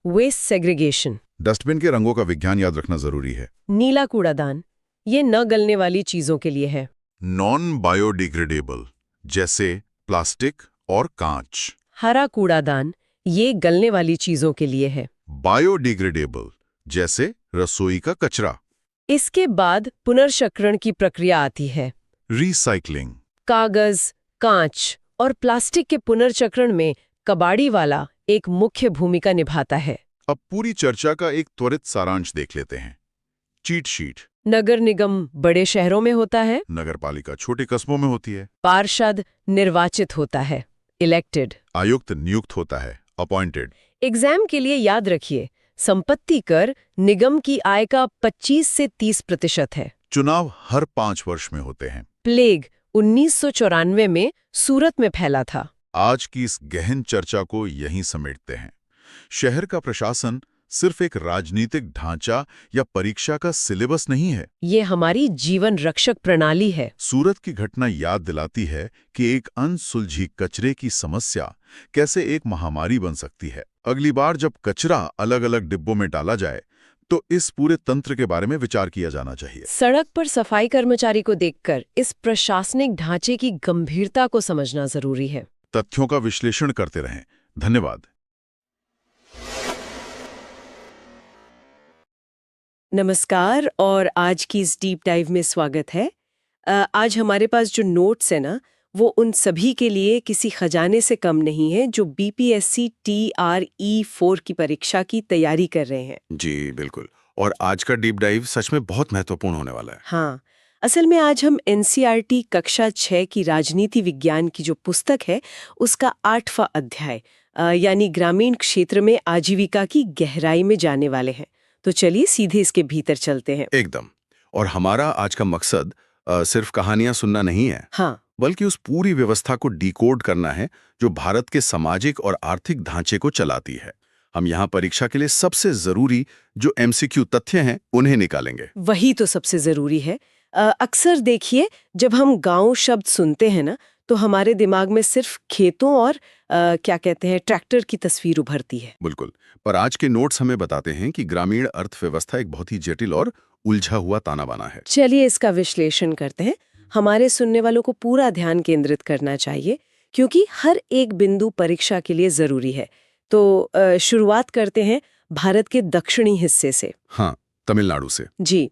Waste segregation. डस्टबिन के रंगों का विज्ञान याद रखना जरूरी है। नीला कूड़ादान, ये न गलने वाली चीजों के लिए है। नॉन बायोडिग्रेडेबल, जैसे प्लास्टिक और कांच। हरा कूड़ादान, ये गलने वाली चीजों के लिए है। बायोडिग्रेडेबल, जैसे रसोई का कचरा। इसके बाद पुनर्चक्रण की प्रक्रिया आती है। रिसाइकलिंग। कागज, कांच और प्लास्टिक के पुनर्चक्रण में कबाड़ी वाला एक मुख्य भूमिका निभाता है। अब पूरी चर्चा का एक त्वरित सारांश देख लेते हैं। Cheat sheet. नगर निगम बड़े शहरों में होता है, नगरपालिका छोटे कस्बों में होती है। पार्षद निर्वाचित होता है, इलेक्टेड। आयुक्त नियुक्त होता है, अपॉइंटेड। एग्जाम के लिए याद रखिए, संपत्ति कर निगम की आय का 25 से 30% है। चुनाव हर 5 वर्ष में होते हैं। प्लेग 1994 में सूरत में फैला था। आज की इस गहन चर्चा को यहीं समेटते हैं। शहर का प्रशासन सिर्फ एक राजनीतिक ढांचा या परीक्षा का सिलेबस नहीं है। ये हमारी जीवन रक्षक प्रणाली है। सूरत की घटना याद दिलाती है कि एक अनसुलझी कचरे की समस्या कैसे एक महामारी बन सकती है। अगली बार जब कचरा अलग अलग डिब्बों में डाला जाए तो इस पूरे तंत्र के बारे में विचार किया जाना चाहिए। सड़क पर सफाई कर्मचारी को देखकर इस प्रशासनिक ढांचे की गंभीरता को समझना जरूरी है। तथ्यों का विश्लेषण करते रहें। धन्यवाद। नमस्कार और आज की इस डीप डाइव में स्वागत है। आज हमारे पास जो नोट्स है ना, वो उन सभी के लिए किसी खजाने से कम नहीं है जो बीपीएससी TRE-4 की परीक्षा की तैयारी कर रहे हैं। जी बिल्कुल। और आज का डीप डाइव सच में बहुत महत्वपूर्ण होने वाला है। हाँ, असल में आज हम एनसीईआरटी कक्षा 6 की राजनीति विज्ञान की जो पुस्तक है उसका 8वां अध्याय यानी ग्रामीण क्षेत्र में आजीविका की गहराई में जाने वाले हैं। तो चलिए सीधे इसके भीतर चलते हैं। एकदम। और हमारा आज का मकसद सिर्फ कहानियां सुनना नहीं है, हाँ, बल्कि उस पूरी व्यवस्था को डिकोड करना है जो भारत के सामाजिक और आर्थिक ढांचे को चलाती है। हम यहाँ परीक्षा के लिए सबसे जरूरी जो MCQ तथ्य हैं उन्हें निकालेंगे। वही तो सबसे जरूरी है। अक्सर देखिए, जब हम गांव शब्द सुनते हैं ना, तो हमारे दिमाग में सिर्फ खेतों और क्या कहते हैं ट्रैक्टर की तस्वीर उभरती है। बिल्कुल। पर आज के नोट्स हमें बताते हैं कि ग्रामीण अर्थव्यवस्था एक बहुत ही जटिल और उलझा हुआ ताना बाना है। चलिए इसका विश्लेषण करते हैं। हमारे सुनने वालों को पूरा ध्यान केंद्रित करना चाहिए क्योंकि हर एक बिंदु परीक्षा के लिए जरूरी है। तो शुरुआत करते हैं भारत के दक्षिणी हिस्से से। हाँ, तमिलनाडु से। जी,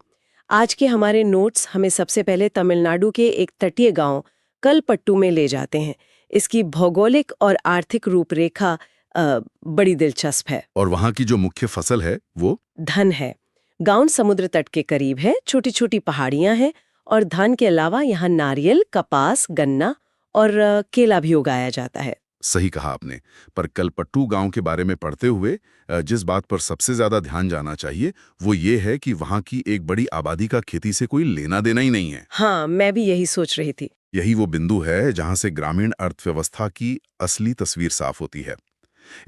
आज के हमारे नोट्स हमें सबसे पहले तमिलनाडु के एक तटीय गांव कलपट्टू में ले जाते हैं। इसकी भौगोलिक और आर्थिक रूपरेखा बड़ी दिलचस्प है। और वहाँ की जो मुख्य फसल है वो धन है। गांव समुद्र तट के करीब है, छोटी छोटी पहाड़ियां हैं और धान के अलावा यहाँ नारियल, कपास, गन्ना और केला भी उगाया जाता है। सही कहा आपने। पर कलपट्टू गांव के बारे में पढ़ते हुए जिस बात पर सबसे ज्यादा ध्यान जाना चाहिए वो ये है कि वहां की एक बड़ी आबादी का खेती से कोई लेना देना ही नहीं है। हाँ, मैं भी यही सोच रही थी। यही वो बिंदु है जहां से ग्रामीण अर्थव्यवस्था की असली तस्वीर साफ होती है।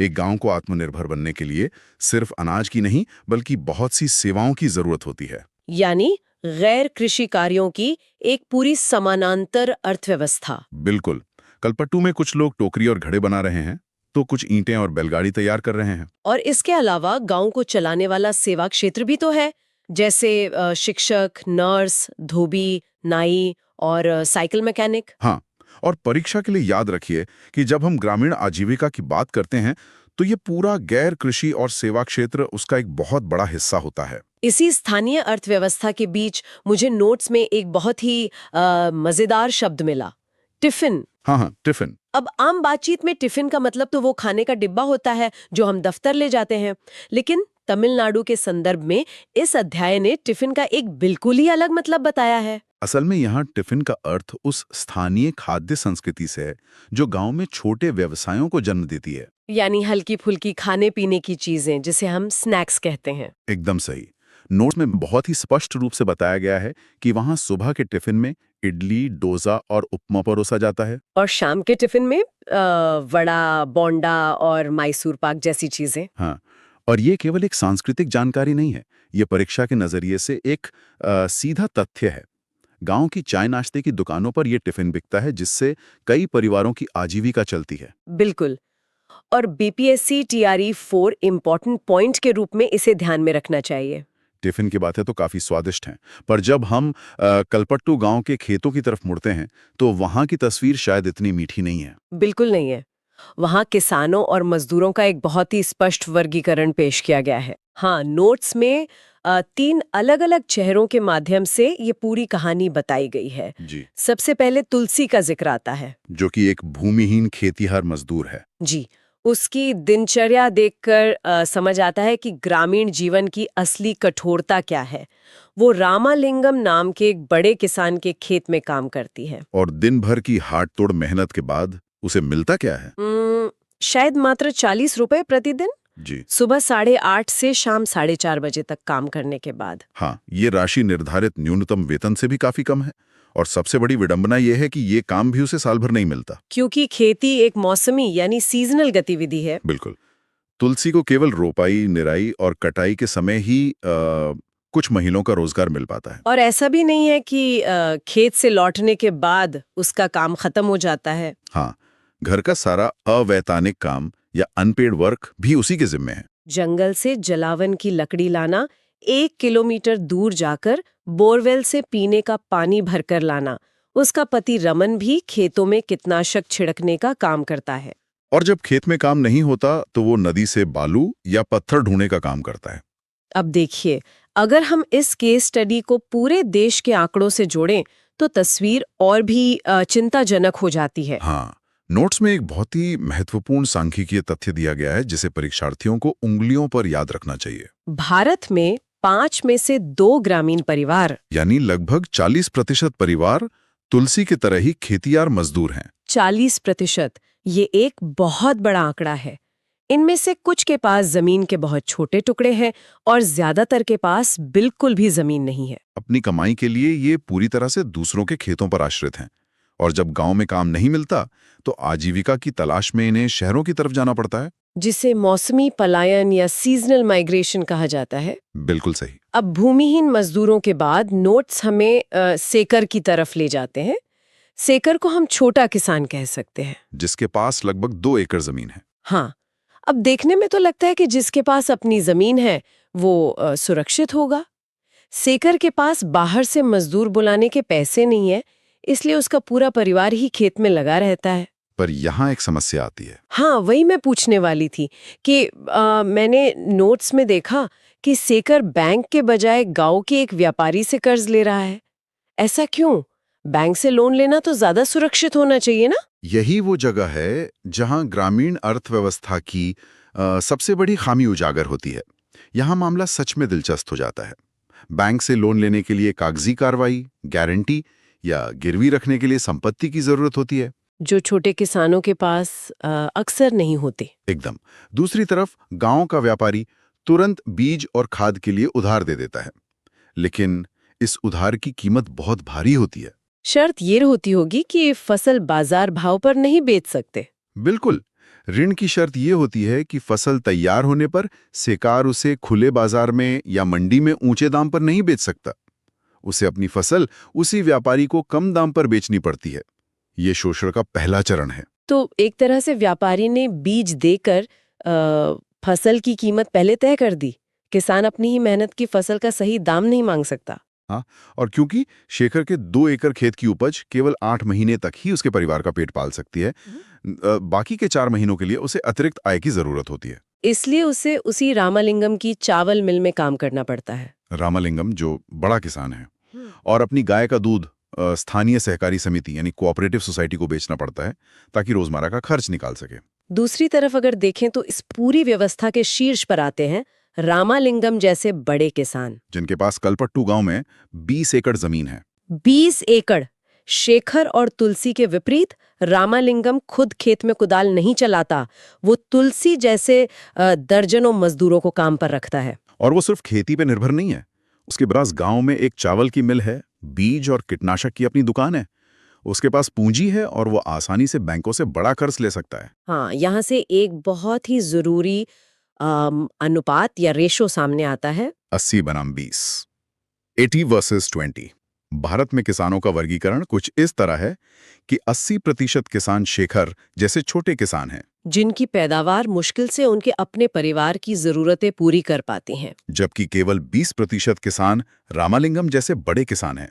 एक गांव को आत्मनिर्भर बनने के लिए सिर्फ अनाज की नहीं बल्कि बहुत सी सेवाओं की जरूरत होती है। यानी गैर कृषि कार्यों की एक पूरी समानांतर अर्थव्यवस्था। बिल्कुल। कलपट्टू में कुछ लोग टोकरी और घड़े बना रहे हैं, तो कुछ ईंटें और बैलगाड़ी तैयार कर रहे हैं। और इसके अलावा गांव को चलाने वाला सेवा क्षेत्र भी तो है, जैसे शिक्षक, नर्स, धोबी, नाई और साइकिल मैकेनिक। हाँ, और परीक्षा के लिए याद रखिए कि जब हम ग्रामीण आजीविका की बात करते हैं तो ये पूरा गैर कृषि और सेवा क्षेत्र उसका एक बहुत बड़ा हिस्सा होता है। इसी स्थानीय अर्थव्यवस्था के बीच मुझे नोट्स में एक बहुत ही मजेदार शब्द मिला, टिफिन। हाँ, टिफिन। अब आम बातचीत में टिफिन का मतलब तो वो खाने का डिब्बा होता है जो हम दफ्तर ले जाते हैं, लेकिन तमिलनाडु के संदर्भ में इस अध्याय ने टिफिन का एक बिल्कुल ही अलग मतलब बताया है। असल में यहाँ टिफिन का अर्थ उस स्थानीय खाद्य संस्कृति से है जो गांव में छोटे व्यवसायों को जन्म देती है। यानी हल्की फुल्की खाने पीने की चीजें जिसे हम स्नैक्स कहते हैं। एकदम सही। नोट्स में बहुत ही स्पष्ट रूप से बताया गया है कि वहाँ सुबह के टिफिन में इडली, डोसा और उपमा परोसा जाता है। और शाम के टिफिन में वड़ा, बोंडा और मैसूर पाक जैसी चीजें। हाँ, और ये केवल एक सांस्कृतिक जानकारी नहीं है, ये परीक्षा के नजरिए से एक सीधा तथ्य है। गांव की चाय नाश्ते की दुकानों पर ये टिफिन बिकता है जिससे कई परिवारों की आजीविका चलती है। बिल्कुल। और बीपीएससी TRE-4 इम्पोर्टेंट पॉइंट के रूप में इसे ध्यान में रखना चाहिए। टिफिन की बातें तो काफी स्वादिष्ट हैं, पर जब हम कलपट्टू गांव के खेतों की तरफ मुड़ते हैं तो वहां की तस्वीर शायद इतनी मीठी नहीं है। बिल्कुल नहीं है। वहाँ किसानों और मजदूरों का एक बहुत ही स्पष्ट वर्गीकरण पेश किया गया है। हाँ, नोट्स में 3 अलग-अलग चेहरों के माध्यम से ये पूरी कहानी बताई गई है। जी। सबसे पहले तुलसी का जिक्र आता है, जो कि एक भूमिहीन खेतीहर मजदूर है। जी। उसकी दिनचर्या देखकर समझ आता है कि ग्रामीण जीवन की असली कठोरता क्या है। वो रामालिंगम नाम के एक बड़े किसान के खेत में काम करती है। और दिन भर की हाथ तोड़ मेहनत के बाद उसे मिलता क्या है? शायद मात्र 40 रुपए प्रतिदिन। जी। सुबह 8:30 से शाम 4:30 बजे तक काम करने के बाद। हाँ, ये राशि निर्धारित न्यूनतम वेतन से भी काफी कम है। और सबसे बड़ी विडंबना यह है कि ये काम भी उसे साल भर नहीं मिलता, क्योंकि खेती एक मौसमी यानी सीजनल गतिविधि है। बिल्कुल। तुलसी को केवल रोपाई, निराई और कटाई के समय ही कुछ महीनों का रोजगार मिल पाता है। और ऐसा भी नहीं है कि खेत से लौटने के बाद उसका काम खत्म हो जाता है। हाँ, घर का सारा अवैतनिक काम या अनपेड वर्क भी उसी के जिम्मे है। जंगल से जलावन की लकड़ी लाना, 1 किलोमीटर दूर जाकर बोरवेल से पीने का पानी भरकर लाना उसका पति रमन भी खेतों में कीटनाशक छिड़कने का काम करता है। और जब खेत में काम नहीं होता तो वो नदी से बालू या पत्थर ढूंढने का काम करता है। अब देखिए, अगर हम इस केस स्टडी को पूरे देश के आंकड़ों से जोड़ें तो तस्वीर और भी चिंताजनक हो जाती है। हाँ, नोट्स में एक बहुत ही महत्वपूर्ण सांख्यिकीय तथ्य दिया गया है जिसे परीक्षार्थियों को उंगलियों पर याद रखना चाहिए। भारत में 5 में से 2 ग्रामीण परिवार, यानी लगभग 40% परिवार तुलसी की तरह ही खेतियार मजदूर हैं। 40%, ये एक बहुत बड़ा आंकड़ा है। इनमें से कुछ के पास जमीन के बहुत छोटे टुकड़े हैं और ज्यादातर के पास बिल्कुल भी जमीन नहीं है। अपनी कमाई के लिए ये पूरी तरह से दूसरों के खेतों पर आश्रित हैं। और जब गांव में काम नहीं मिलता तो आजीविका की तलाश में इन्हें शहरों की तरफ जाना पड़ता है। जिसे मौसमी पलायन या सीजनल माइग्रेशन कहा जाता है। बिल्कुल सही। अब भूमिहीन मजदूरों के बाद नोट्स हमें सेकर की तरफ ले जाते हैं। सेकर को हम छोटा किसान कह सकते हैं, जिसके पास लगभग 2 एकड़ जमीन है। हाँ, अब देखने में तो लगता है कि जिसके पास अपनी जमीन है वो सुरक्षित होगा। सेकर के पास बाहर से मजदूर बुलाने के पैसे नहीं है, इसलिए उसका पूरा परिवार ही खेत में लगा रहता है। पर यहाँ एक समस्या आती है। हाँ, वही मैं पूछने वाली थी कि मैंने नोट्स में देखा कि सेकर बैंक के बजाय गांव के एक व्यापारी से कर्ज ले रहा है। ऐसा क्यों? बैंक से लोन लेना तो ज्यादा सुरक्षित होना चाहिए ना? यही वो जगह है जहां ग्रामीण अर्थव्यवस्था की सबसे बड़ी खामी उजागर होती है। यहाँ मामला सच में दिलचस्प हो जाता है। बैंक से लोन लेने के लिए कागजी कार्रवाई, गारंटी या गिरवी रखने के लिए संपत्ति की जरूरत होती है, जो छोटे किसानों के पास अक्सर नहीं होते। एकदम। दूसरी तरफ गांव का व्यापारी तुरंत बीज और खाद के लिए उधार दे देता है, लेकिन इस उधार की कीमत बहुत भारी होती है। शर्त ये होती होगी कि फसल बाजार भाव पर नहीं बेच सकते। बिल्कुल। ऋण की शर्त ये होती है कि फसल तैयार होने पर सेकार उसे खुले बाजार में या मंडी में ऊंचे दाम पर नहीं बेच सकता। उसे अपनी फसल उसी व्यापारी को कम दाम पर बेचनी पड़ती है। ये शोषण का पहला चरण है। तो एक तरह से व्यापारी ने बीज देकर फसल की कीमत पहले तय कर दी। किसान अपनी ही मेहनत की फसल का सही दाम नहीं मांग सकता। हाँ, और क्योंकि शेखर के 2 एकड़ खेत की उपज केवल 8 महीने तक ही उसके परिवार का पेट पाल सकती है, बाकी के 4 महीनों के लिए उसे अतिरिक्त आय की जरूरत होती है। इसलिए उसे उसी रामालिंगम की चावल मिल में काम करना पड़ता है। रामालिंगम जो बड़ा किसान है और अपनी गाय का दूध स्थानीय सहकारी समिति यानी कोऑपरेटिव सोसाइटी को बेचना पड़ता है ताकि रोजमर्रा का खर्च निकाल सके। दूसरी तरफ अगर देखें तो इस पूरी व्यवस्था के शीर्ष पर आते हैं रामालिंगम जैसे बड़े किसान, जिनके पास कलपट्टू गांव में 20 एकड़ जमीन है। 20 एकड़। शेखर और तुलसी के विपरीत रामालिंगम खुद खेत में कुदाल नहीं चलाता। वो तुलसी जैसे दर्जनों मजदूरों को काम पर रखता है। और वो सिर्फ खेती पे निर्भर नहीं है। उसके पास गांव में एक चावल की मिल है, बीज और कीटनाशक की अपनी दुकान है। उसके पास पूंजी है और वो आसानी से बैंकों से बड़ा कर्ज ले सकता है। हाँ, यहाँ से एक बहुत ही जरूरी अनुपात या रेशो सामने आता है। 80 बनाम 20, 80 वर्सेस 20। भारत में किसानों का वर्गीकरण कुछ इस तरह है कि 80% किसान शेखर जैसे छोटे किसान हैं, जिनकी पैदावार मुश्किल से उनके अपने परिवार की जरूरतें पूरी कर पाते हैं, जबकि केवल 20% किसान रामालिंगम जैसे बड़े किसान हैं।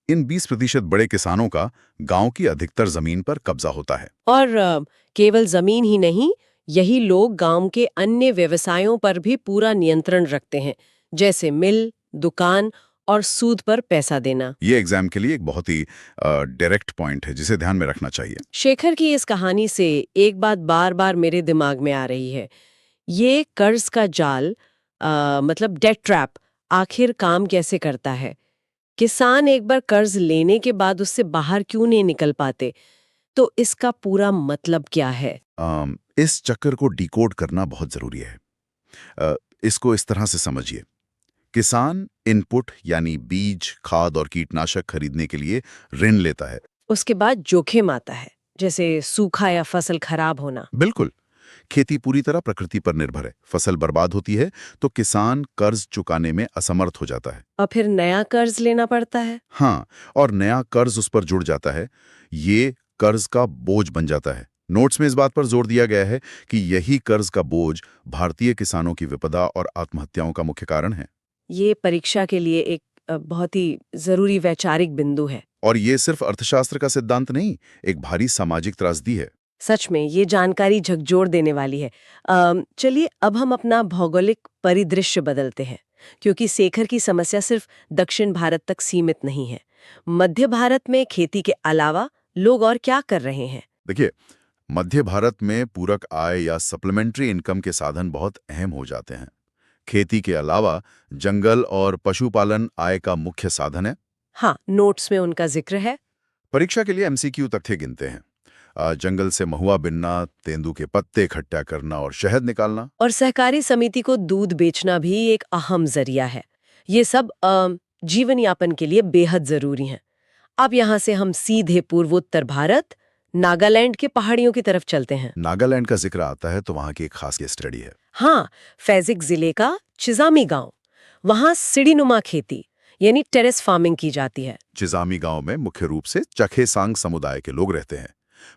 इन 20% बड़े किसानों का गांव की अधिकतर जमीन पर कब्जा होता है। और केवल जमीन ही नहीं, यही लोग गांव के अन्य व्यवसायों पर भी पूरा नियंत्रण रखते हैं, जैसे मिल, दुकान और सूद पर पैसा देना। ये एग्जाम के लिए एक बहुत ही डायरेक्ट पॉइंट है जिसे ध्यान में रखना चाहिए। शेखर की इस कहानी से एक बात बार बार मेरे दिमाग में आ रही है। ये कर्ज का जाल, मतलब डेट ट्रैप, आखिर काम कैसे करता है? किसान एक बार कर्ज लेने के बाद उससे बाहर क्यों नहीं निकल पाते? तो इसका पूरा मतलब क्या है? इस चक्कर को डिकोड करना बहुत जरूरी है। इसको इस तरह से समझिए। किसान इनपुट यानी बीज, खाद और कीटनाशक खरीदने के लिए ऋण लेता है। उसके बाद जोखिम आता है, जैसे सूखा या फसल खराब होना। बिल्कुल। खेती पूरी तरह प्रकृति पर निर्भर है। फसल बर्बाद होती है तो किसान कर्ज चुकाने में असमर्थ हो जाता है और फिर नया कर्ज लेना पड़ता है। हाँ, और नया कर्ज उस पर जुड़ जाता है। ये कर्ज का बोझ बन जाता है। नोट्स में इस बात पर जोर दिया गया है कि यही कर्ज का बोझ भारतीय किसानों की विपदा और आत्महत्याओं का मुख्य कारण है। ये परीक्षा के लिए एक बहुत ही जरूरी वैचारिक बिंदु है। और ये सिर्फ अर्थशास्त्र का सिद्धांत नहीं, एक भारी सामाजिक त्रासदी है। सच में ये जानकारी झकझोर देने वाली है। चलिए अब हम अपना भौगोलिक परिदृश्य बदलते हैं, क्योंकि शेखर की समस्या सिर्फ दक्षिण भारत तक सीमित नहीं है। मध्य भारत में खेती के अलावा लोग और क्या कर रहे हैं? देखिए, मध्य भारत में पूरक आय या सप्लीमेंट्री इनकम के साधन बहुत अहम हो जाते हैं। खेती के अलावा जंगल और पशुपालन आय का मुख्य साधन है। हाँ, नोट्स में उनका जिक्र है। परीक्षा के लिए एमसीक्यू तथ्य गिनते हैं। जंगल से महुआ बिनना, तेंदू के पत्ते इकट्ठा करना और शहद निकालना। और सहकारी समिति को दूध बेचना भी एक अहम जरिया है। ये सब जीवन यापन के लिए बेहद जरूरी हैं। अब यहाँ से हम सीधे पूर्वोत्तर भारत, नागालैंड के पहाड़ियों की तरफ चलते हैं। नागालैंड का जिक्र आता है तो वहाँ की एक खास केस स्टडी है। हाँ, फैजिक जिले का चिजामी गांव। वहाँ सीढ़ीनुमा खेती यानी टेरेस फार्मिंग की जाती है। चिजामी गांव में मुख्य रूप से चखेसांग समुदाय के लोग रहते हैं।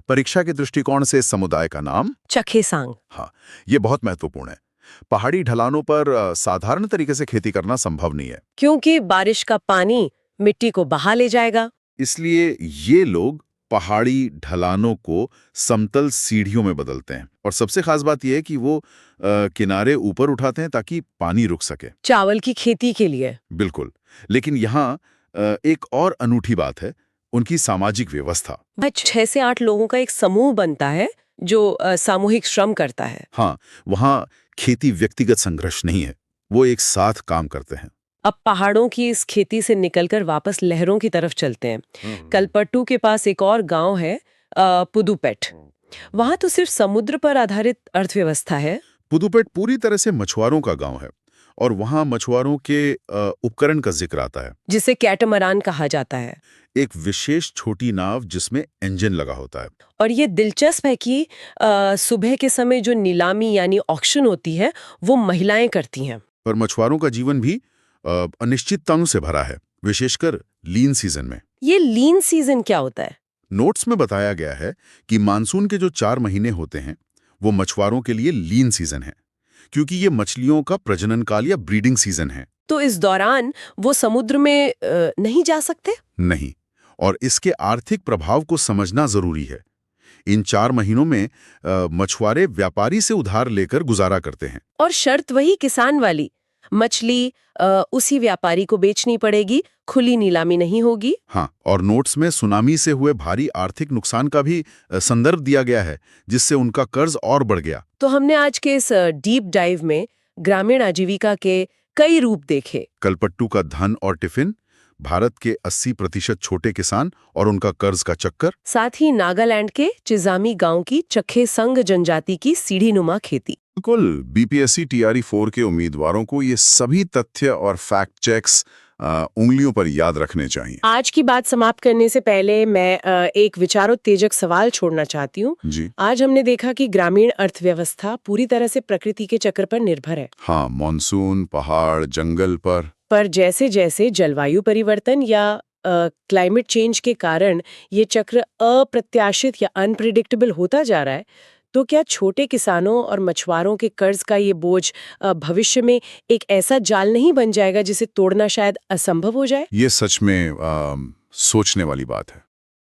परीक्षा के दृष्टिकोण से इस समुदाय का नाम चखेसांग। हाँ, ये बहुत महत्वपूर्ण है। पहाड़ी ढलानों पर साधारण तरीके से खेती करना संभव नहीं है, क्योंकि बारिश का पानी मिट्टी को बहा ले जाएगा। इसलिए ये लोग पहाड़ी ढलानों को समतल सीढ़ियों में बदलते हैं। और सबसे खास बात यह है कि वो किनारे ऊपर उठाते हैं ताकि पानी रुक सके। चावल की खेती के लिए। बिल्कुल। लेकिन यहाँ एक और अनूठी बात है, उनकी सामाजिक व्यवस्था। 6 से 8 लोगों का एक समूह बनता है जो सामूहिक श्रम करता है। हाँ, वहाँ खेती व्यक्तिगत संघर्ष नहीं है, वो एक साथ काम करते हैं। अब पहाड़ों की इस खेती से निकलकर वापस लहरों की तरफ चलते हैं। कलपट्टू के पास एक और गांव है, पुदुपेट। वहां तो सिर्फ समुद्र पर आधारित अर्थव्यवस्था है। पुदुपेट पूरी तरह से मछुआरों का गांव है और वहां मछुआरों के उपकरण का जिक्र आता है, जिसे कैटमरान कहा जाता है। एक विशेष छोटी नाव जिसमें इंजन लगा होता है। और ये दिलचस्प है कि सुबह के समय जो नीलामी यानी ऑक्शन होती है वो महिलाएं करती हैं। पर मछुआरों का जीवन भी अनिश्चितताओं से भरा है, विशेषकर लीन सीजन में। ये लीन सीजन क्या होता है? नोट्स में बताया गया है कि मानसून के जो 4 महीने होते हैं वो मछुआरों के लिए लीन सीजन है, क्योंकि ये मछलियों का प्रजनन काल या ब्रीडिंग सीजन है। तो इस दौरान वो समुद्र में नहीं जा सकते? नहीं, और इसके आर्थिक प्रभाव को समझना जरूरी है। इन 4 महीनों में मछुआरे व्यापारी से उधार लेकर गुजारा करते हैं। और शर्त वही किसान वाली, मछली उसी व्यापारी को बेचनी पड़ेगी, खुली नीलामी नहीं होगी। हाँ, और नोट्स में सुनामी से हुए भारी आर्थिक नुकसान का भी संदर्भ दिया गया है, जिससे उनका कर्ज और बढ़ गया। तो हमने आज के इस डीप डाइव में ग्रामीण आजीविका के कई रूप देखे। कलपट्टू का धन और टिफिन, भारत के 80% छोटे किसान और उनका कर्ज का चक्कर, साथ ही नागालैंड के चिजामी गांव की चखेसंग जनजाति की सीढ़ीनुमा खेती। बिल्कुल, बीपीएससी टीआरई 4 के उम्मीदवारों को ये सभी तथ्य और फैक्ट चेक्स उंगलियों पर याद रखने चाहिए। आज की बात समाप्त करने से पहले मैं एक विचारोत्तेजक सवाल छोड़ना चाहती हूँ। जी, आज हमने देखा कि ग्रामीण अर्थव्यवस्था पूरी तरह से प्रकृति के चक्र पर निर्भर है। हाँ, मॉनसून, पहाड़, जंगल पर जैसे जैसे जलवायु परिवर्तन या क्लाइमेट चेंज के कारण ये चक्र अप्रत्याशित या अनप्रिडिक्टेबल होता जा रहा है, तो क्या छोटे किसानों और मछुआरों के कर्ज का ये बोझ भविष्य में एक ऐसा जाल नहीं बन जाएगा जिसे तोड़ना शायद असंभव हो जाए? ये सच में सोचने वाली बात है।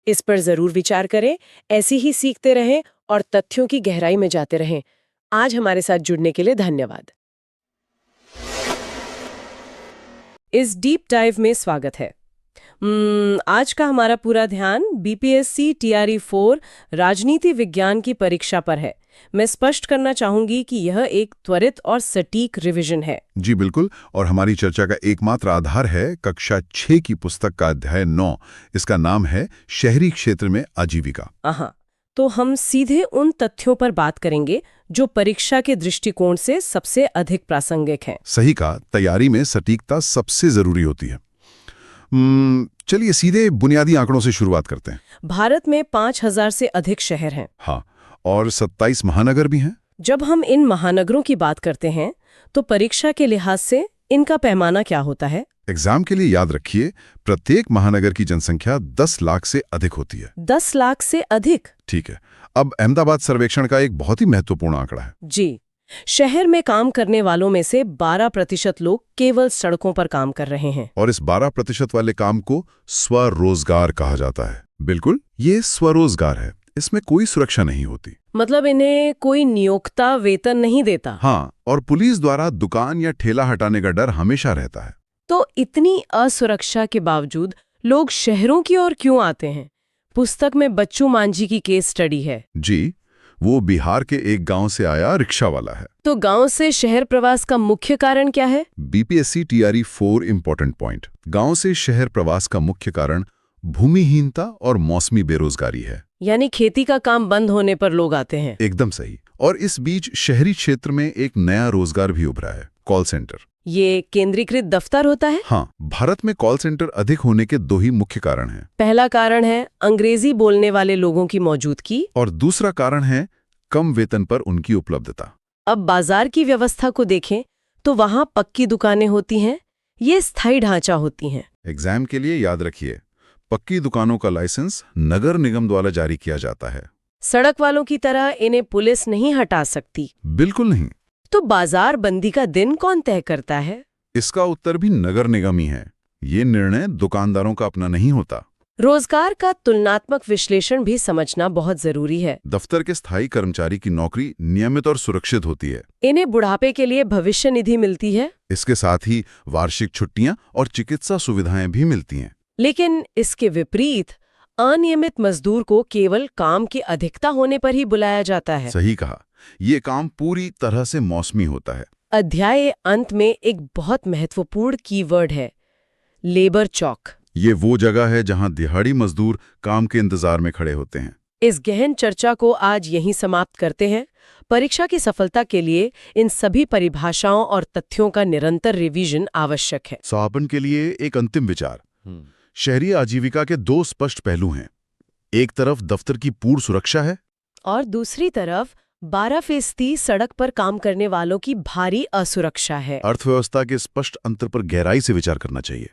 इस पर जरूर विचार करें, ऐसे ही सीखते रहें और तथ्यों की गहराई में जाते रहें। आज हमारे साथ जुड़ने के लिए धन्यवाद। इस डीप डाइव में स्वागत है। आज का हमारा पूरा ध्यान बीपीएससी टीआरई 4 राजनीति विज्ञान की परीक्षा पर है। मैं स्पष्ट करना चाहूंगी कि यह एक त्वरित और सटीक रिवीजन है। जी बिल्कुल, और हमारी चर्चा का एकमात्र आधार है कक्षा 6 की पुस्तक का अध्याय 9। इसका नाम है शहरी क्षेत्र में आजीविका। तो हम सीधे उन तथ्यों पर बात करेंगे जो परीक्षा के दृष्टिकोण से सबसे अधिक प्रासंगिक हैं। सही कहा, तैयारी में सटीकता सबसे जरूरी होती है। चलिए सीधे बुनियादी आंकड़ों से शुरुआत करते हैं। भारत में 5000 से अधिक शहर हैं। हाँ, और 27 महानगर भी हैं। जब हम इन महानगरों की बात करते हैं तो परीक्षा के लिहाज से इनका पैमाना क्या होता है? एग्जाम के लिए याद रखिए, प्रत्येक महानगर की जनसंख्या 10 लाख से अधिक होती है। 10 लाख से अधिक? ठीक है। अब अहमदाबाद सर्वेक्षण का एक बहुत ही महत्वपूर्ण आंकड़ा है। जी, शहर में काम करने वालों में से 12% लोग केवल सड़कों पर काम कर रहे हैं। और इस 12% वाले काम को स्वरोजगार कहा जाता है। बिल्कुल, ये स्वरोजगार है, इसमें कोई सुरक्षा नहीं होती। मतलब इन्हें कोई नियोक्ता वेतन नहीं देता। हाँ, और पुलिस द्वारा दुकान या ठेला हटाने का डर हमेशा रहता है। तो इतनी असुरक्षा के बावजूद लोग शहरों की ओर क्यों आते हैं? पुस्तक में बच्चू मांझी की केस स्टडी है। जी, वो बिहार के एक गांव से आया रिक्शा वाला है। तो गांव से शहर प्रवास का मुख्य कारण क्या है? BPSC TRE 4 important point. गांव से शहर प्रवास का मुख्य कारण भूमिहीनता और मौसमी बेरोजगारी है। यानी खेती का काम बंद होने पर लोग आते हैं। एकदम सही। और इस बीच शहरी क्षेत्र में एक नया रोजगार भी उभरा है, कॉल सेंटर। ये केंद्रीकृत दफ्तर होता है? हाँ, भारत में कॉल सेंटर अधिक होने के 2 ही मुख्य कारण हैं। पहला कारण है अंग्रेजी बोलने वाले लोगों की मौजूदगी, और दूसरा कारण है कम वेतन पर उनकी उपलब्धता। अब बाजार की व्यवस्था को देखें तो वहां पक्की दुकानें होती हैं, ये स्थायी ढांचा होती हैं। एग्जाम के लिए याद रखिए, पक्की दुकानों का लाइसेंस नगर निगम द्वारा जारी किया जाता है। सड़क वालों की तरह इन्हें पुलिस नहीं हटा सकती। बिल्कुल नहीं। तो बाजार बंदी का दिन कौन तय करता है? इसका उत्तर भी नगर निगम ही है। ये निर्णय दुकानदारों का अपना नहीं होता। रोजगार का तुलनात्मक विश्लेषण भी समझना बहुत जरूरी है। दफ्तर के स्थायी कर्मचारी की नौकरी नियमित और सुरक्षित होती है। इन्हें बुढ़ापे के लिए भविष्य निधि मिलती है। इसके साथ ही वार्षिक छुट्टियां और चिकित्सा सुविधाएं भी मिलती हैं। लेकिन इसके विपरीत अनियमित मजदूर को केवल काम की अधिकता होने पर ही बुलाया जाता है। सही कहा, ये काम पूरी तरह से मौसमी होता है। अध्याय अंत में एक बहुत महत्वपूर्ण कीवर्ड है, लेबर चौक। ये वो जगह है जहां दिहाड़ी मजदूर काम के इंतजार में खड़े होते हैं। इस गहन चर्चा को आज यहीं समाप्त करते हैं। परीक्षा की सफलता के लिए इन सभी परिभाषाओं और तथ्यों का निरंतर रिवीजन आवश्यक है। समापन के लिए एक अंतिम विचार। शहरी आजीविका के 2 स्पष्ट पहलू हैं। एक तरफ दफ्तर की पूर्ण सुरक्षा है और दूसरी तरफ 12% सड़क पर काम करने वालों की भारी असुरक्षा है। अर्थव्यवस्था के स्पष्ट अंतर पर गहराई से विचार करना चाहिए।